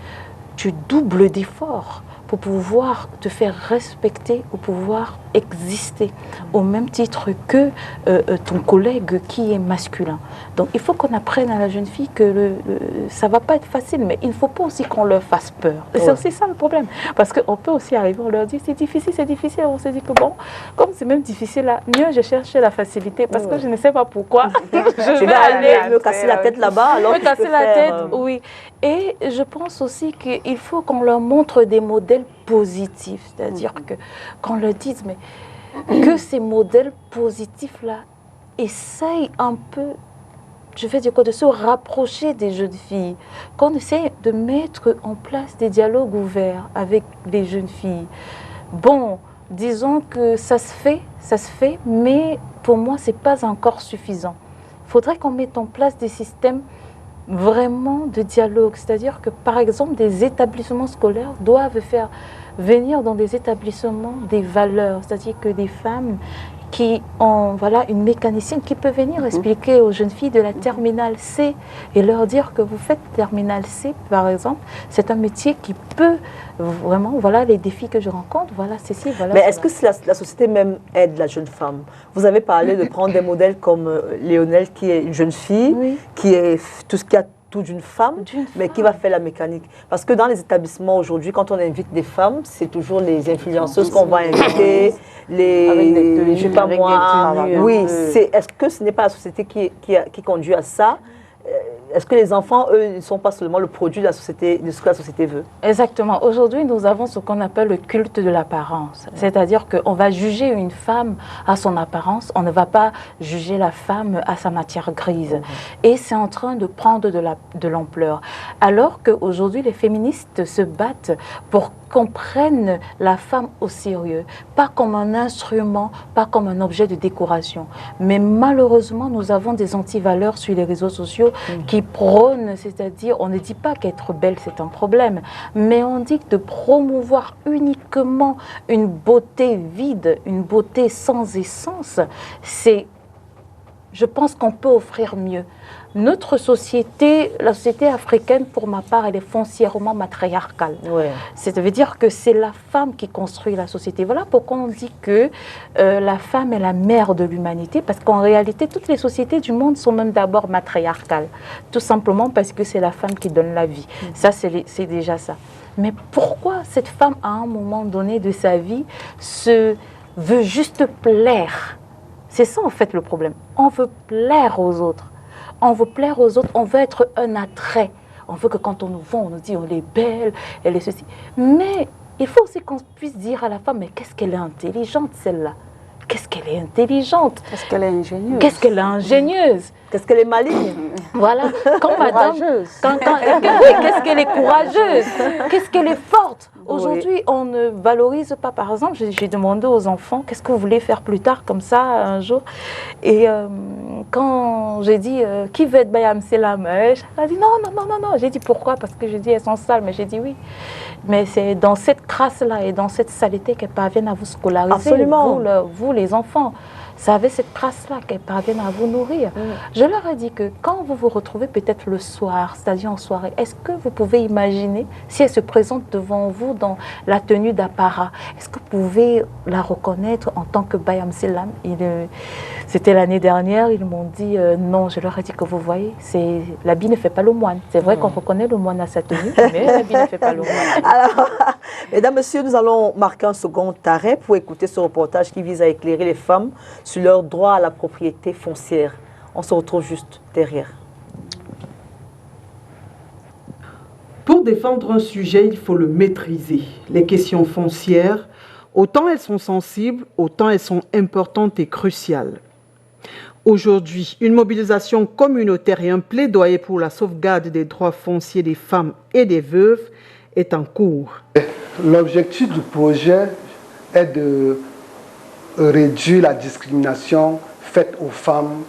doubles d'efforts pour pouvoir te faire respecter ou pouvoir exister au même titre que ton collègue qui est masculin. Donc il faut qu'on apprenne à la jeune fille que ça ne va pas être facile, mais il ne faut pas aussi qu'on leur fasse peur. Ouais. C'est aussi ça le problème. Parce qu'on peut aussi arriver, on leur dit c'est difficile, on se dit que bon, comme c'est même difficile là, mieux je cherche la facilité parce que je ne sais pas pourquoi. je vais aller me casser la tête là-bas. Alors me casser la tête, oui. Et je pense aussi qu'il faut qu'on leur montre des modèles positifs, c'est-à-dire que qu'on leur dise mais que ces modèles positifs-là essayent un peu, je vais dire quoi, de se rapprocher des jeunes filles, qu'on essaie de mettre en place des dialogues ouverts avec les jeunes filles. Bon, disons que ça se fait, mais pour moi, ce n'est pas encore suffisant. Il faudrait qu'on mette en place des systèmes vraiment de dialogue, c'est-à-dire que, par exemple, des établissements scolaires doivent faire venir dans des établissements des valeurs, c'est-à-dire que des femmes qui ont une mécanicienne qui peut venir expliquer aux jeunes filles de la terminale C et leur dire que vous faites terminale C, par exemple, c'est un métier qui peut vraiment, voilà les défis que je rencontre, voilà ceci, voilà. Mais est-ce que la société même aide la jeune femme? Vous avez parlé de prendre des modèles comme Léonelle, qui est une jeune fille, qui est tout ce qu'il y a tout d'une femme, mais qui va faire la mécanique. Parce que dans les établissements aujourd'hui, quand on invite des femmes, c'est toujours les influenceuses qu'on va inviter, je sais pas moi. Oui, est-ce que ce n'est pas la société qui conduit à ça? Est-ce que les enfants, eux, ne sont pas seulement le produit de la société, de ce que la société veut? Exactement. Aujourd'hui, nous avons ce qu'on appelle le culte de l'apparence. C'est-à-dire qu'on va juger une femme à son apparence, on ne va pas juger la femme à sa matière grise. Et c'est en train de prendre de l'ampleur. Alors qu'aujourd'hui, les féministes se battent pour qu'on prenne la femme au sérieux, pas comme un instrument, pas comme un objet de décoration. Mais malheureusement, nous avons des antivaleurs sur les réseaux sociaux qui prônent, c'est-à-dire, on ne dit pas qu'être belle, c'est un problème, mais on dit que de promouvoir uniquement une beauté vide, une beauté sans essence, je pense qu'on peut offrir mieux. Notre société, la société africaine, pour ma part, elle est foncièrement matriarcale. Ouais. Ça veut dire que c'est la femme qui construit la société. Voilà pourquoi on dit que la femme est la mère de l'humanité, parce qu'en réalité, toutes les sociétés du monde sont même d'abord matriarcales. Tout simplement parce que c'est la femme qui donne la vie. Ça, c'est déjà ça. Mais pourquoi cette femme, à un moment donné de sa vie, veut juste plaire? C'est ça, en fait, le problème. On veut plaire aux autres. On veut plaire aux autres, on veut être un attrait. On veut que quand on nous voit, on nous dit, on est belle, elle est ceci. Mais il faut aussi qu'on puisse dire à la femme, mais qu'est-ce qu'elle est intelligente, celle-là? Qu'est-ce qu'elle est intelligente? Qu'est-ce qu'elle est ingénieuse? Qu'est-ce qu'elle est ingénieuse? Qu'est-ce qu'elle est maligne? Voilà. Quand madame, qu'est-ce qu'elle est courageuse? Qu'est-ce qu'elle est forte? Aujourd'hui, on ne valorise pas. Par exemple, j'ai demandé aux enfants, qu'est-ce que vous voulez faire plus tard, comme ça, un jour? Et quand j'ai dit, qui veut être Bayam Selam? Elle a dit, non. J'ai dit, pourquoi? Parce que j'ai dit, elles sont sales. Mais j'ai dit, oui. Mais c'est dans cette crasse-là et dans cette saleté qu'elles parviennent à vous scolariser. Absolument. Vous, les enfants. Ça avait cette trace-là qu'elles parviennent à vous nourrir. Je leur ai dit que quand vous vous retrouvez peut-être le soir, c'est-à-dire en soirée, est-ce que vous pouvez imaginer si elle se présente devant vous dans la tenue d'apparat, est-ce que vous pouvez la reconnaître en tant que Bayam Selam? C'était l'année dernière, ils m'ont dit non. Je leur ai dit que vous voyez, l'habit ne fait pas le moine. C'est vrai qu'on reconnaît le moine à sa tenue, mais l'habit ne fait pas le moine. Alors, mesdames, messieurs, nous allons marquer un second arrêt pour écouter ce reportage qui vise à éclairer les femmes sur leur droit à la propriété foncière. On se retrouve juste derrière. Pour défendre un sujet, il faut le maîtriser. Les questions foncières, autant elles sont sensibles, autant elles sont importantes et cruciales. Aujourd'hui, une mobilisation communautaire et un plaidoyer pour la sauvegarde des droits fonciers des femmes et des veuves est en cours. L'objectif du projet est de réduire la discrimination faite aux femmes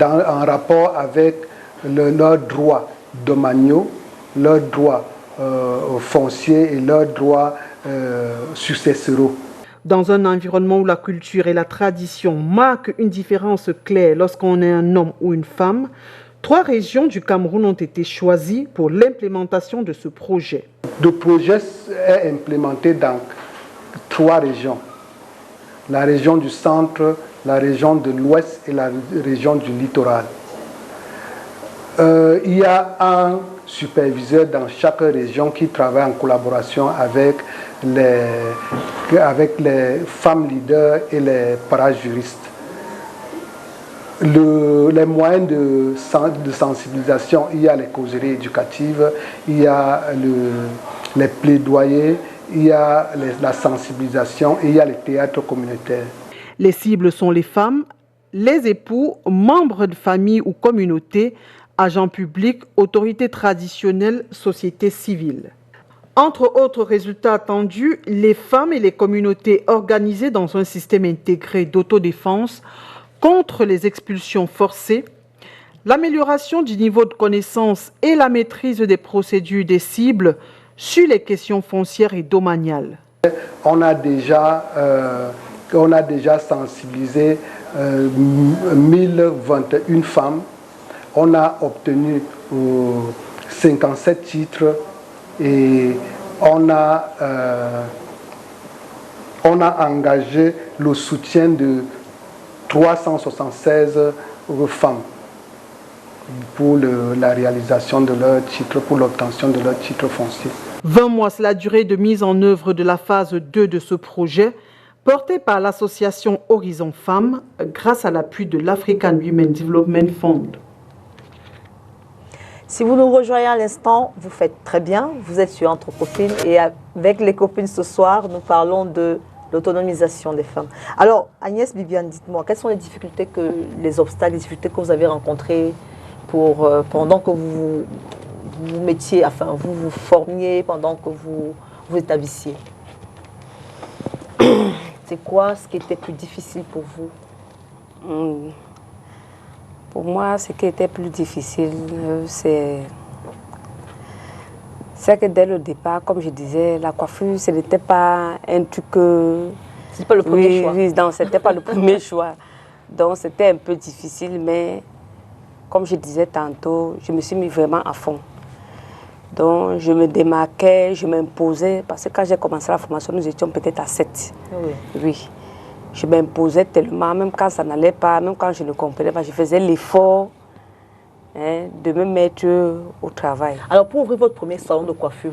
en rapport avec leurs droits domaniaux, leurs droits fonciers et leurs droits successoraux. Dans un environnement où la culture et la tradition marquent une différence claire lorsqu'on est un homme ou une femme, 3 régions du Cameroun ont été choisies pour l'implémentation de ce projet. Le projet est implémenté dans 3 régions. La région du centre, la région de l'ouest et la région du littoral. Il y a un superviseur dans chaque région qui travaille en collaboration avec les femmes leaders et les parajuristes. Les moyens de sensibilisation, il y a les causeries éducatives, il y a les plaidoyers, il y a la sensibilisation et il y a les théâtres communautaires. Les cibles sont les femmes, les époux, membres de famille ou communautés, agents publics, autorités traditionnelles, sociétés civiles. Entre autres résultats attendus, les femmes et les communautés organisées dans un système intégré d'autodéfense contre les expulsions forcées, l'amélioration du niveau de connaissance et la maîtrise des procédures des cibles sur les questions foncières et domaniales. On a déjà sensibilisé 1021 femmes. On a obtenu 57 titres et on a engagé le soutien de 376 femmes pour la réalisation de leur titre, pour l'obtention de leur titre foncier. 20 mois, c'est la durée de mise en œuvre de la phase 2 de ce projet, porté par l'association Horizon Femmes, grâce à l'appui de l'African Women Development Fund. Si vous nous rejoignez à l'instant, vous faites très bien. Vous êtes sur Entre Copines et avec les copines ce soir, nous parlons de l'autonomisation des femmes. Alors, Agnès Bibiane, dites-moi, quelles sont les difficultés, les obstacles, les difficultés que vous avez rencontrées pendant que vous mettiez, enfin, vous vous formiez, pendant que vous vous établissiez? C'est quoi ce qui était plus difficile pour vous? Pour moi, ce qui était plus difficile, c'est que dès le départ, comme je disais, la coiffure, ce n'était pas un truc que... C'était pas le premier choix. Oui, non, c'était pas le premier choix. Donc, c'était un peu difficile, mais comme je disais tantôt, je me suis mis vraiment à fond. Donc, je me démarquais, je m'imposais, parce que quand j'ai commencé la formation, nous étions peut-être à 7. Oui. Je m'imposais tellement, même quand ça n'allait pas, même quand je ne comprenais pas, je faisais l'effort de me mettre au travail. Alors, pour ouvrir votre premier salon de coiffure,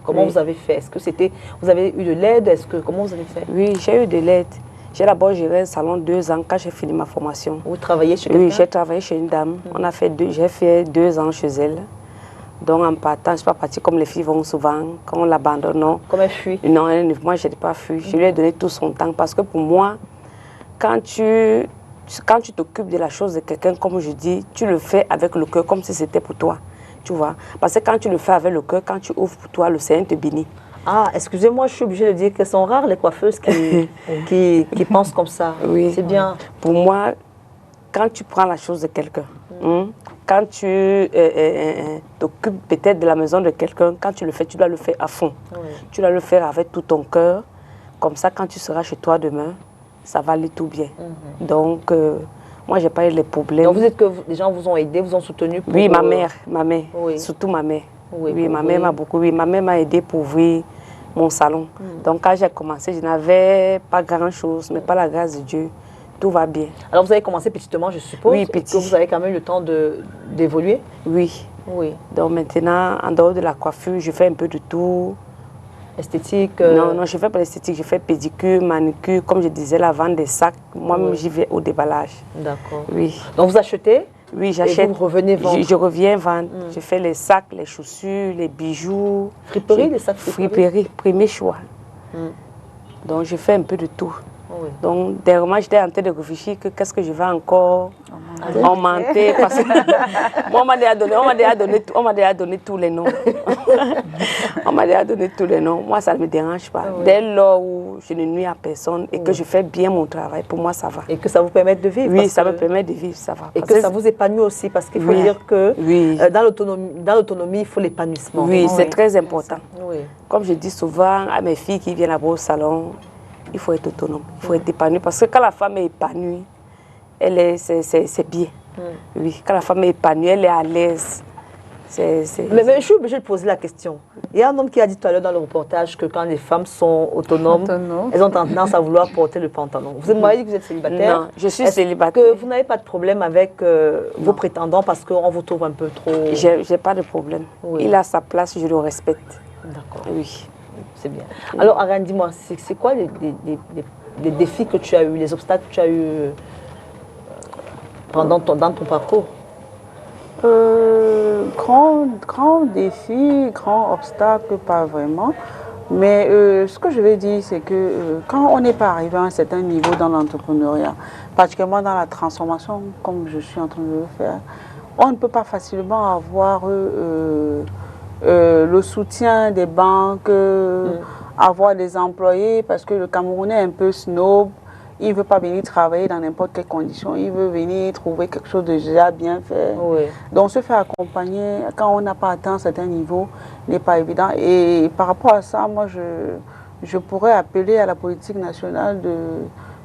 comment vous avez fait? Est-ce que vous avez eu de l'aide? Comment vous avez fait? Oui, j'ai eu de l'aide. J'ai d'abord géré un salon 2 ans quand j'ai fini ma formation. Vous travaillez chez quelqu'un? Oui, j'ai travaillé chez une dame. J'ai fait 2 ans chez elle. Donc en partant, je ne suis pas partie comme les filles vont souvent, quand on l'abandonne. Non. Comme elle fuit? Non, moi je n'ai pas fui. Je lui ai donné tout son temps parce que pour moi, quand tu t'occupes de la chose de quelqu'un, comme je dis, tu le fais avec le cœur comme si c'était pour toi. Tu vois? Parce que quand tu le fais avec le cœur, quand tu ouvres pour toi, le Seigneur te bénit. Ah, excusez-moi, je suis obligée de dire qu'elles sont rares les coiffeuses qui pensent comme ça. Oui. C'est bien. Pour moi, quand tu prends la chose de quelqu'un, quand tu t'occupes peut-être de la maison de quelqu'un, quand tu le fais, tu dois le faire à fond. Oui. Tu dois le faire avec tout ton cœur. Comme ça, quand tu seras chez toi demain, ça va aller tout bien. Donc, moi, je n'ai pas eu les problèmes. Donc, vous dites que les gens vous ont aidé, vous ont soutenu pour... Oui, ma mère, oui. Surtout ma mère. Oui, ma mère m'a beaucoup... Oui, ma mère m'a aidé pour ouvrir mon salon. Donc, quand j'ai commencé, je n'avais pas grand-chose, mais par la grâce de Dieu, tout va bien. Alors, vous avez commencé petitement, je suppose. Oui, petit. Que vous avez quand même eu le temps d'évoluer? Oui. Donc, maintenant, en dehors de la coiffure, je fais un peu de tout. Esthétique Non, non, je ne fais pas l'esthétique, je fais pédicure, manucure, comme je disais, la vente des sacs. Moi-même, j'y vais au déballage. D'accord. Oui. Donc vous achetez? Oui, j'achète. Et vous revenez vendre? Je reviens vendre. Je fais les sacs, les chaussures, les bijoux. Friperie, les sacs friperie? Friperie, premier choix. Donc je fais un peu de tout. Oui. Donc, dernièrement, j'étais en train de réfléchir que qu'est-ce que je vais encore augmenter. Parce que moi, on m'a déjà donné tous les noms. On m'a déjà donné tous les noms. Moi, ça ne me dérange pas. Oui. Dès lors où je ne nuis à personne et que je fais bien mon travail, pour moi, ça va. Et que ça vous permet de vivre? Oui, ça me permet de vivre, ça va. Et que ça vous épanouit aussi, parce qu'il faut dire que dans l'autonomie, il faut l'épanouissement. Oui, c'est très important. Oui. Comme je dis souvent à mes filles qui viennent là-bas au salon, il faut être autonome, il faut être épanoui. Parce que quand la femme est épanouie, c'est bien. Oui, quand la femme est épanouie, elle est à l'aise. Mais je suis obligée de poser la question. Il y a un homme qui a dit tout à l'heure dans le reportage que quand les femmes sont autonomes, elles ont tendance à vouloir porter le pantalon. Vous m'avez dit que vous êtes célibataire. Non, je suis célibataire. Que vous n'avez pas de problème avec vos prétendants parce qu'on vous trouve un peu trop... J'ai pas de problème. Oui. Il a sa place, je le respecte. D'accord. Oui. C'est bien. Alors, Ariane, dis-moi, c'est quoi les défis que tu as eus, les obstacles que tu as eus dans ton parcours? Grand défi, grand obstacle, pas vraiment. Mais ce que je vais dire, c'est que quand on n'est pas arrivé à un certain niveau dans l'entrepreneuriat, particulièrement dans la transformation, comme je suis en train de le faire, on ne peut pas facilement avoir le soutien des banques, avoir des employés, parce que le Camerounais est un peu snob. Il ne veut pas venir travailler dans n'importe quelles conditions. Il veut venir trouver quelque chose de déjà bien fait. Oui. Donc, se faire accompagner quand on n'a pas atteint un certain niveau n'est pas évident. Et par rapport à ça, moi, je pourrais appeler à la politique nationale de...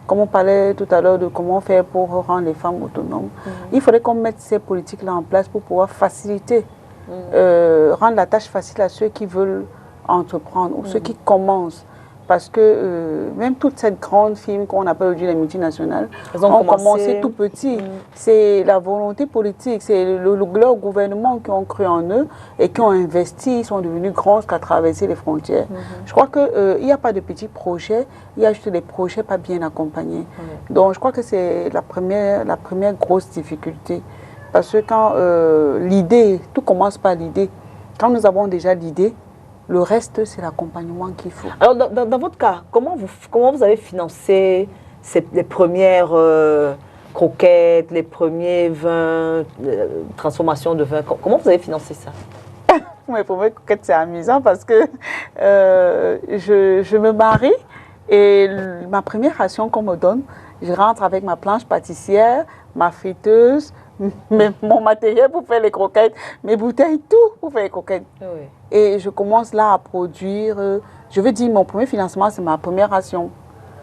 Comme on parlait tout à l'heure de comment faire pour rendre les femmes autonomes. Il faudrait qu'on mette ces politiques-là en place pour pouvoir faciliter, rendre la tâche facile à ceux qui veulent entreprendre ou ceux qui commencent. Parce que même toute cette grande firme qu'on appelle aujourd'hui les multinationales, elles ont commencé tout petit. C'est la volonté politique, c'est leur gouvernement qui ont cru en eux et qui ont investi, ils sont devenus grands jusqu'à traverser les frontières. Je crois qu'il n'y a pas de petits projets, il y a juste des projets pas bien accompagnés. Donc je crois que c'est la première grosse difficulté. Parce que quand l'idée, tout commence par l'idée. Quand nous avons déjà l'idée, le reste, c'est l'accompagnement qu'il faut. Alors, dans votre cas, comment vous avez financé les premières croquettes, les premiers vins, transformations de vin? Comment vous avez financé ça? Mes premières croquettes, c'est amusant parce que je me marie et ma première ration qu'on me donne, je rentre avec ma planche pâtissière, ma friteuse, mon matériel pour faire les croquettes, mes bouteilles, tout pour faire les croquettes. Oui. Et je commence là à produire. Je veux dire, mon premier financement, c'est ma première ration.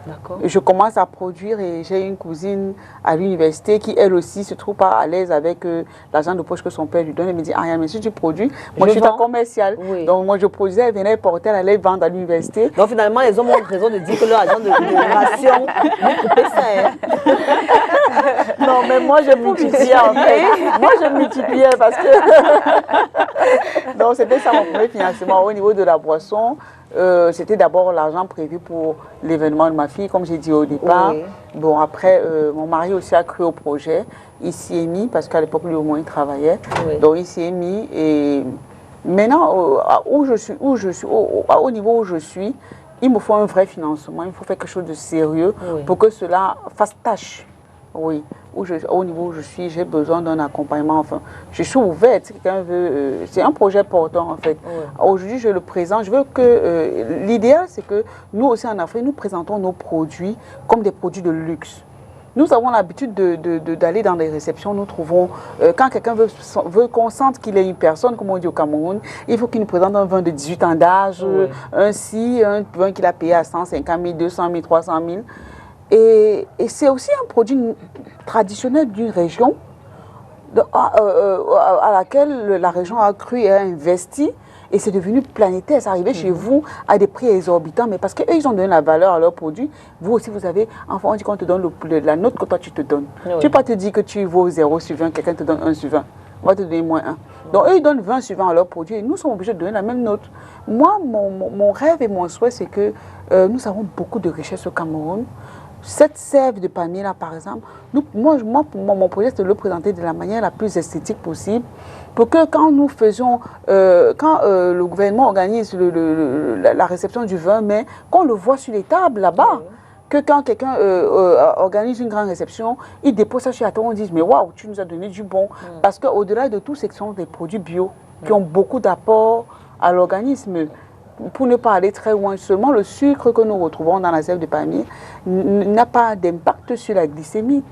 D'accord. Je commence à produire et j'ai une cousine à l'université qui, elle aussi, se trouve pas à l'aise avec l'argent de poche que son père lui donne. Elle me dit, ah, mais si tu produis, moi je suis ta commerciale. Oui. Donc moi je produisais, elle venait porter, elle allait vendre à l'université. Donc finalement, les hommes ont raison de dire que leur argent de ration, vous coupez ça. Hein? Non, mais moi je multipliais en fait. Moi je multipliais parce que... Donc c'était ça mon premier financement au niveau de la boisson. C'était d'abord l'argent prévu pour l'événement de ma fille, comme j'ai dit au départ. Oui. Bon, après, mon mari aussi a cru au projet. Il s'y est mis, parce qu'à l'époque, lui au moins, il travaillait. Oui. Donc, il s'y est mis. Et maintenant, au niveau où je suis, il me faut un vrai financement. Il faut faire quelque chose de sérieux pour que cela fasse tâche. Oui, au niveau où je suis, j'ai besoin d'un accompagnement. Enfin, je suis ouverte. Si quelqu'un veut, c'est un projet portant en fait. Aujourd'hui, je le présente. Je veux que l'idéal, c'est que nous aussi en Afrique, nous présentons nos produits comme des produits de luxe. Nous avons l'habitude d'aller dans des réceptions. Nous trouvons, quand quelqu'un veut qu'on sente qu'il est une personne, comme on dit au Cameroun, il faut qu'il nous présente un vin de 18 ans d'âge, un vin qu'il a payé à 150 000, 200 000, 300 000. Et c'est aussi un produit traditionnel d'une région à laquelle la région a cru et a investi. Et c'est devenu planétaire. C'est arrivé chez vous à des prix exorbitants. Mais parce qu'eux, ils ont donné la valeur à leurs produits. Vous aussi, vous avez... Enfin, on dit qu'on te donne la note que toi, tu te donnes. Tu ne peux pas te dire que tu vaux 0 sur 20, quelqu'un te donne 1 sur 20. on va te donner -1. Donc, eux, ils donnent 20 suivant à leurs produits et nous sommes obligés de donner la même note. Moi, mon rêve et mon souhait, c'est que nous avons beaucoup de richesses au Cameroun. Cette sève de palmier là, par exemple, mon projet, c'est de le présenter de la manière la plus esthétique possible pour que quand nous faisions, quand le gouvernement organise la réception du 20 mai, qu'on le voit sur les tables là-bas. Que quand quelqu'un organise une grande réception, il dépose ça sur la table, on dit mais waouh, tu nous as donné du bon. Parce qu'au-delà de tout, ce sont des produits bio qui ont beaucoup d'apports à l'organisme. Pour ne pas aller très loin, seulement le sucre que nous retrouvons dans la sève de palmier n'a pas d'impact sur la glycémie.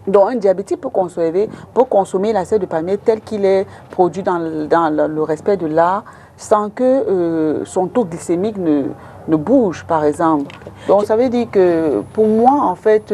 Donc un diabétique peut consommer la sève de palmier tel qu'il est produit dans le respect de l'art sans que son taux glycémique ne bouge, par exemple. Donc ça veut dire que pour moi, en fait,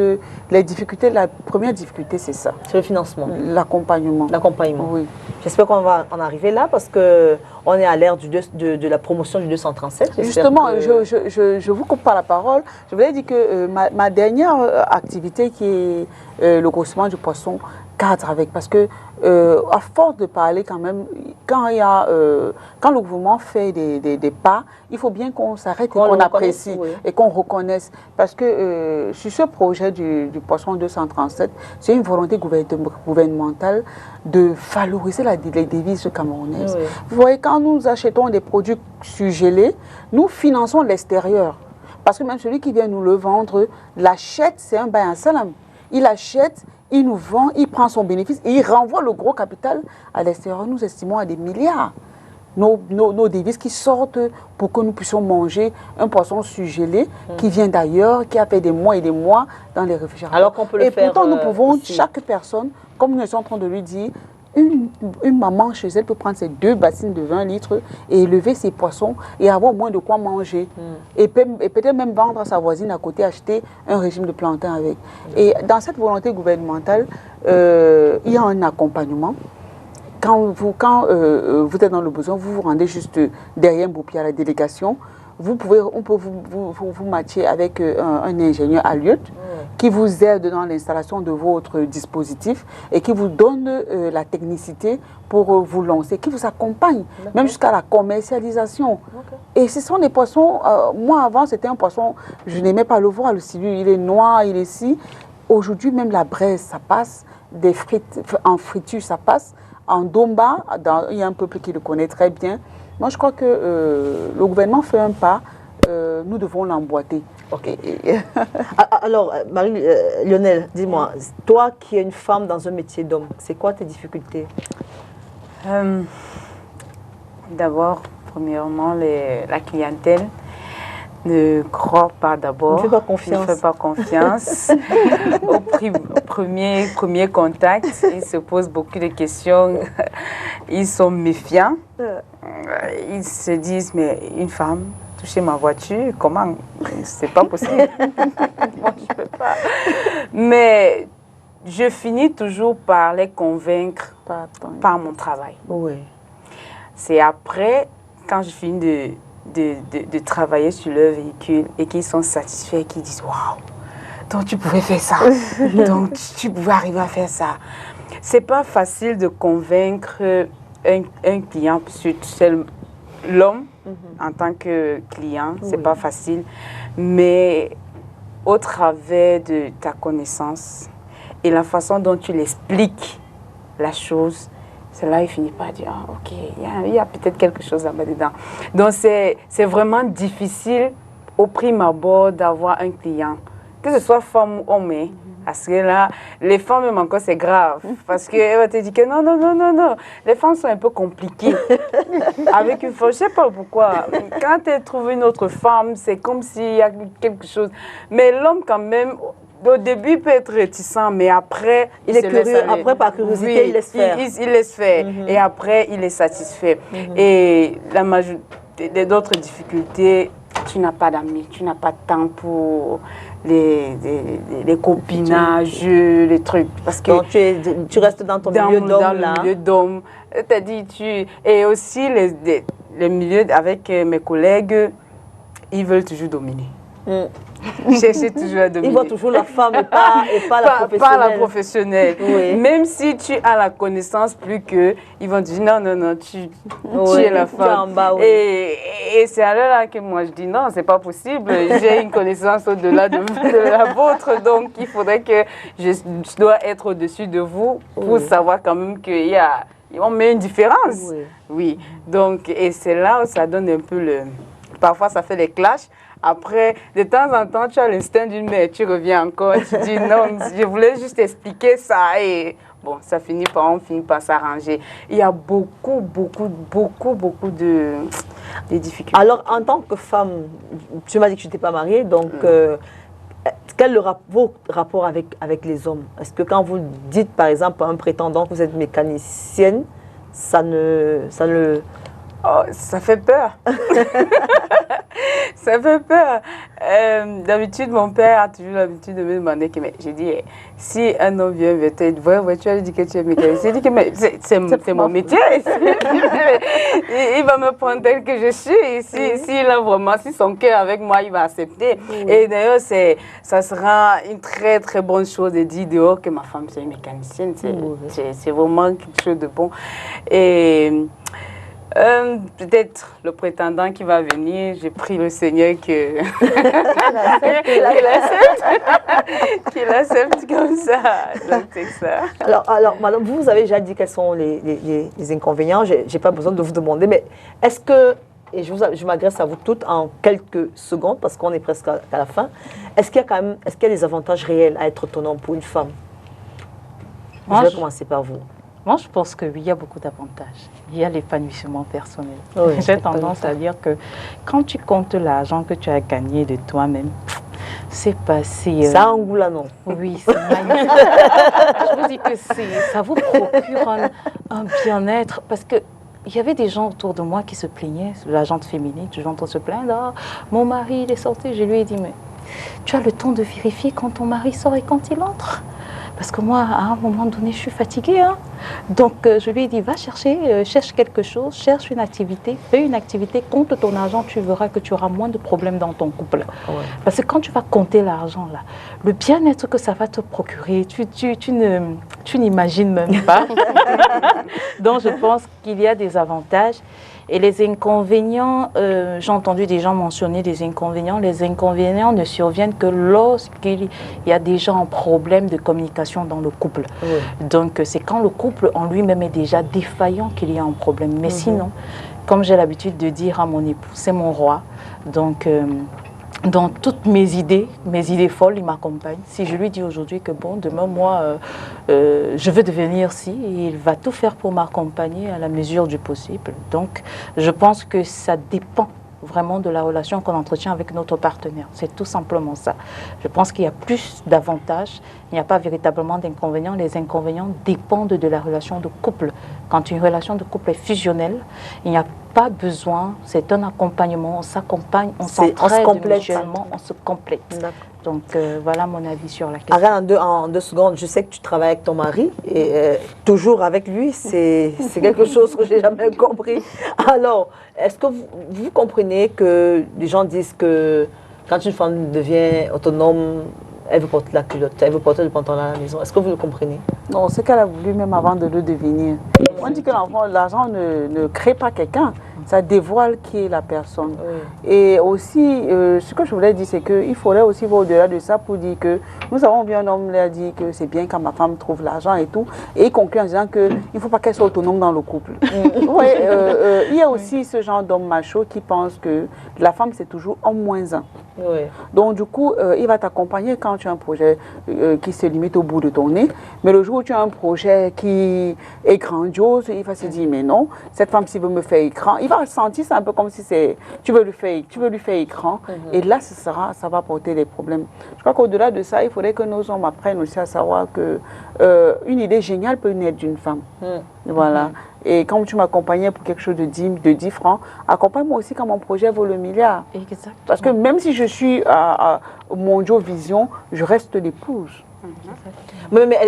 la première difficulté, c'est ça. C'est le financement. L'accompagnement. L'accompagnement. Oui. J'espère qu'on va en arriver là parce qu'on est à l'ère de la promotion du 237. Justement, je vous coupe pas la parole. Je voulais dire que ma dernière activité qui est le grossissement du poisson cadre avec, parce que à force de parler quand même, quand le gouvernement fait des pas, il faut bien qu'on s'arrête et qu'on apprécie et qu'on reconnaisse. Parce que sur ce projet du poisson 237, c'est une volonté gouvernementale de valoriser les devises camerounaises. Oui. Vous voyez, quand nous achetons des produits surgelés, nous finançons l'extérieur. Parce que même celui qui vient nous le vendre l'achète, c'est un bain à salam. Il achète, il nous vend, il prend son bénéfice et il renvoie le gros capital à l'extérieur. Nous estimons à des milliards nos devises qui sortent pour que nous puissions manger un poisson surgelé qui vient d'ailleurs, qui a fait des mois et des mois dans les réfrigérateurs. Alors qu'on peut le faire. Et pourtant, nous pouvons, chaque personne, comme nous sommes en train de lui dire, une maman chez elle peut prendre ses 2 bassines de 20 litres et élever ses poissons et avoir moins de quoi manger. Et peut-être même vendre à sa voisine à côté, acheter un régime de plantain avec. Et dans cette volonté gouvernementale, il y a un accompagnement. Quand vous êtes dans le besoin, vous vous rendez juste derrière Mboupi à la délégation. On peut vous matcher avec un ingénieur à Liot qui vous aide dans l'installation de votre dispositif et qui vous donne la technicité pour vous lancer, qui vous accompagne, même jusqu'à la commercialisation. Et ce sont des poissons, moi avant c'était un poisson, je n'aimais pas le voir, le silure, il est noir, il est si. Aujourd'hui même la braise, ça passe, des frites en friture, ça passe. En Domba, il y a un peuple qui le connaît très bien. Moi, je crois que le gouvernement fait un pas, nous devons l'emboîter. Ok. Alors, Lionel, dis-moi, toi qui es une femme dans un métier d'homme, c'est quoi tes difficultés? D'abord, premièrement, la clientèle ne croit pas d'abord. Ne fait pas confiance. Ne fait pas confiance. Au premier contact, ils se posent beaucoup de questions. Ils sont méfiants. Ils se disent, mais une femme, toucher ma voiture, comment? C'est pas possible. Moi, je peux pas. Mais je finis toujours par les convaincre par mon travail. Oui. C'est après, quand je finis de travailler sur leur véhicule et qu'ils sont satisfaits, qu'ils disent waouh, donc tu pouvais faire ça, donc tu pouvais arriver à faire ça. C'est pas facile de convaincre un client, c'est l'homme en tant que client, c'est pas facile, mais au travers de ta connaissance et la façon dont tu l'expliques la chose, c'est là il finit par dire ok, il y a peut-être quelque chose là-bas dedans. Donc c'est vraiment difficile au prime abord d'avoir un client, que ce soit femme ou homme. Parce que là, les femmes même encore c'est grave. Parce qu'elle va te dire que non. Les femmes sont un peu compliquées. Avec une femme, je ne sais pas pourquoi. Quand elle trouve une autre femme, c'est comme s'il y a quelque chose. Mais l'homme quand même, au début, il peut être réticent, mais après, il est curieux. Après, par curiosité, il laisse faire. Il laisse faire. Et après, il est satisfait. Et la majorité d'autres difficultés, tu n'as pas d'amis, tu n'as pas de temps pour les copinages, les trucs. Parce que donc, tu restes dans ton milieu d'homme, là. Dans le milieu d'homme. Et aussi, les milieux avec mes collègues, ils veulent toujours dominer. chercher toujours à dominer. Ils voient toujours la femme et pas la professionnelle. Pas la professionnelle. Oui. Même si tu as la connaissance plus qu'eux, ils vont dire non, tu es la femme. En bas, oui. Et c'est à là que moi je dis non, c'est pas possible. J'ai une connaissance au-delà de la vôtre, donc il faudrait que je dois être au-dessus de vous pour savoir quand même on met une différence. Oui. Donc, et c'est là où ça donne un peu parfois ça fait les clashs. Après, de temps en temps, tu as l'instinct d'une mère, tu reviens encore, tu dis non, je voulais juste expliquer ça et bon, on finit par s'arranger. Il y a beaucoup de difficultés. Alors, en tant que femme, tu m'as dit que tu n'étais pas mariée, donc quel est votre rapport avec les hommes? Est-ce que quand vous dites, par exemple, à un prétendant que vous êtes mécanicienne, ça fait peur. Ça fait peur. D'habitude, mon père a toujours l'habitude de me demander j'ai dit, si un homme vient vers toi, tu as dit que tu es mécanicien. Il dit que c'est mon métier. Il va me prendre tel que je suis. Si son cœur avec moi, il va accepter. Et d'ailleurs, ça sera une très très bonne chose de dire dehors que ma femme c'est une mécanicienne. C'est vraiment quelque chose de bon. Et peut-être le prétendant qui va venir, j'ai pris le Seigneur qu'il accepte comme ça. Donc c'est ça. Alors, madame, vous avez déjà dit quels sont les inconvénients. Je n'ai pas besoin de vous demander, mais est-ce que, et je m'adresse à vous toutes en quelques secondes, parce qu'on est presque à la fin, est-ce qu'il y a des avantages réels à être autonome pour une femme? Je vais commencer par vous. Moi, je pense que oui, il y a beaucoup d'avantages. Il y a l'épanouissement personnel. Oui, j'ai tendance à dire que quand tu comptes l'argent que tu as gagné de toi-même, c'est passé... Ça a un goût là, non? Oui, c'est magnifique. Je vous dis que ça vous procure un bien-être parce que il y avait des gens autour de moi qui se plaignaient, la gente féminine, toujours en train de se plaindre. Ah, mon mari, il est sorti. Je lui ai dit, mais tu as le temps de vérifier quand ton mari sort et quand il entre? Parce que moi, à un moment donné, je suis fatiguée. Hein. Donc, je lui ai dit, va cherche quelque chose, cherche une activité, fais une activité, compte ton argent, tu verras que tu auras moins de problèmes dans ton couple. Ouais. Parce que quand tu vas compter l'argent, là, le bien-être que ça va te procurer, tu n'imagines même pas. Donc, je pense qu'il y a des avantages. Et les inconvénients, j'ai entendu des gens mentionner des inconvénients. Les inconvénients ne surviennent que lorsqu'il y a déjà un problème de communication dans le couple. Oui. Donc, c'est quand le couple en lui-même est déjà défaillant qu'il y a un problème. Mais sinon, comme j'ai l'habitude de dire à mon époux, c'est mon roi. Donc, dans toutes mes idées folles, il m'accompagne. Si je lui dis aujourd'hui que bon, demain, moi, je veux devenir ci, il va tout faire pour m'accompagner à la mesure du possible. Donc, je pense que ça dépend vraiment de la relation qu'on entretient avec notre partenaire. C'est tout simplement ça. Je pense qu'il y a plus d'avantages. Il n'y a pas véritablement d'inconvénients. Les inconvénients dépendent de la relation de couple. Quand une relation de couple est fusionnelle, il n'y a pas besoin, c'est un accompagnement, on s'accompagne, on s'entraide mutuellement, on se complète. Donc voilà mon avis sur la question. Arrête en deux secondes, je sais que tu travailles avec ton mari et toujours avec lui, c'est quelque chose que je n'ai jamais compris. Alors, est-ce que vous comprenez que les gens disent que quand une femme devient autonome, elle veut porter la culotte, elle veut porter le pantalon à la maison. Est-ce que vous le comprenez? Non, c'est qu'elle a voulu même avant de le devenir. On dit que l'argent ne crée pas quelqu'un, ça dévoile qui est la personne. Oui. Et aussi, ce que je voulais dire, c'est qu'il faudrait aussi voir au-delà de ça pour dire que nous avons vu un homme qui a dit que c'est bien quand ma femme trouve l'argent et tout. Et il conclut en disant qu'il ne faut pas qu'elle soit autonome dans le couple. Il y a aussi ce genre d'homme macho qui pense que la femme, c'est toujours en moins un. Oui. Donc du coup, il va t'accompagner quand tu as un projet qui se limite au bout de ton nez. Mais le jour où tu as un projet qui est grandiose, il va se dire, mais non, cette femme, s'il veut me faire écran, il va sentir ça un peu comme si tu veux lui faire écran. Et là, ça va porter des problèmes. Je crois qu'au-delà de ça, il faudrait que nos hommes apprennent aussi à savoir que une idée géniale peut naître d'une femme. Voilà. Et quand tu m'accompagnais pour quelque chose de 10 francs, accompagne-moi aussi quand mon projet vaut le milliard. Exactement. Parce que même si je suis à Mondio Vision, je reste l'épouse. Mais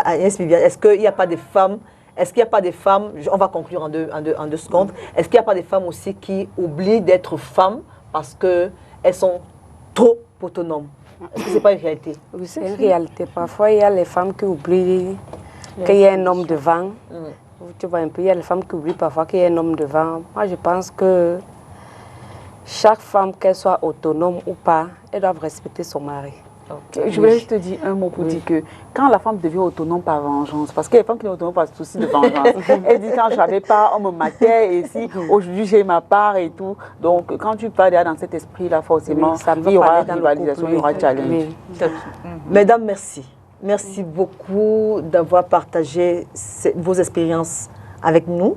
Agnès Viviane, est-ce qu'il n'y a pas des femmes, on va conclure en deux secondes, est-ce qu'il n'y a pas des femmes aussi qui oublient d'être femmes parce qu'elles sont trop autonomes. Est-ce que ce n'est pas une réalité? Oui, c'est une réalité. Parfois, il y a les femmes qui oublient qu'il y a un homme devant. Tu vois un peu, il y a les femmes qui oublient parfois qu'il y a un homme devant. Moi, je pense que chaque femme, qu'elle soit autonome ou pas, elle doit respecter son mari. Je voulais juste te dire un mot pour dire que quand la femme devient autonome par vengeance, parce qu'il y a des femmes qui sont autonomes par souci de vengeance, elle dit quand je n'avais pas, on me matait, et si aujourd'hui j'ai ma part et tout. Donc quand tu parles dans cet esprit-là, forcément, il y aura rivalisation, il y aura challenge. Mesdames, merci. Merci beaucoup d'avoir partagé vos expériences avec nous.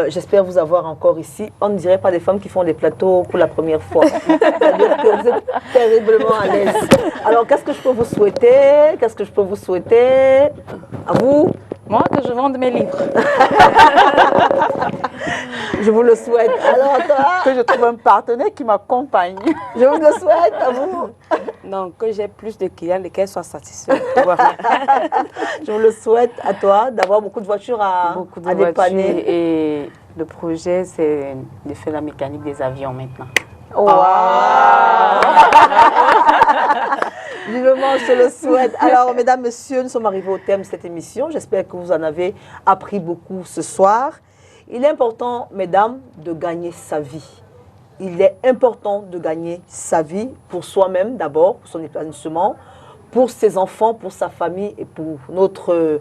J'espère vous avoir encore ici. On ne dirait pas des femmes qui font des plateaux pour la première fois. C'est-à-dire que vous êtes terriblement à l'aise. Alors, qu'est-ce que je peux vous souhaiter? Qu'est-ce que je peux vous souhaiter? À vous? Moi, que je vende mes livres. Je vous le souhaite. Alors, toi? Que je trouve un partenaire qui m'accompagne. Je vous le souhaite. À vous? Non, que j'ai plus de clients et qu'elles soient satisfaites. Je vous le souhaite à toi d'avoir beaucoup de voitures à dépanner. Et le projet, c'est de faire la mécanique des avions maintenant. Wow. Vivement, je te le souhaite. Alors, mesdames, messieurs, nous sommes arrivés au thème de cette émission. J'espère que vous en avez appris beaucoup ce soir. Il est important, mesdames, de gagner sa vie. Il est important de gagner sa vie pour soi-même d'abord, pour son épanouissement, pour ses enfants, pour sa famille et pour notre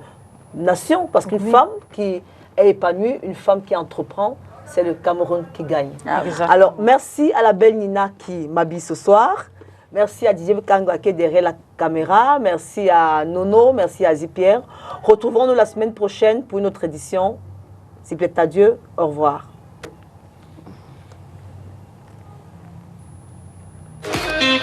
nation. Parce qu'une femme qui est épanouie, une femme qui entreprend, c'est le Cameroun qui gagne. Alors, merci à la belle Nina qui m'habille ce soir. Merci à Didier Kangwa qui est derrière la caméra. Merci à Nono, merci à Zipierre. Retrouvons-nous la semaine prochaine pour une autre édition. S'il plaît à Dieu, au revoir.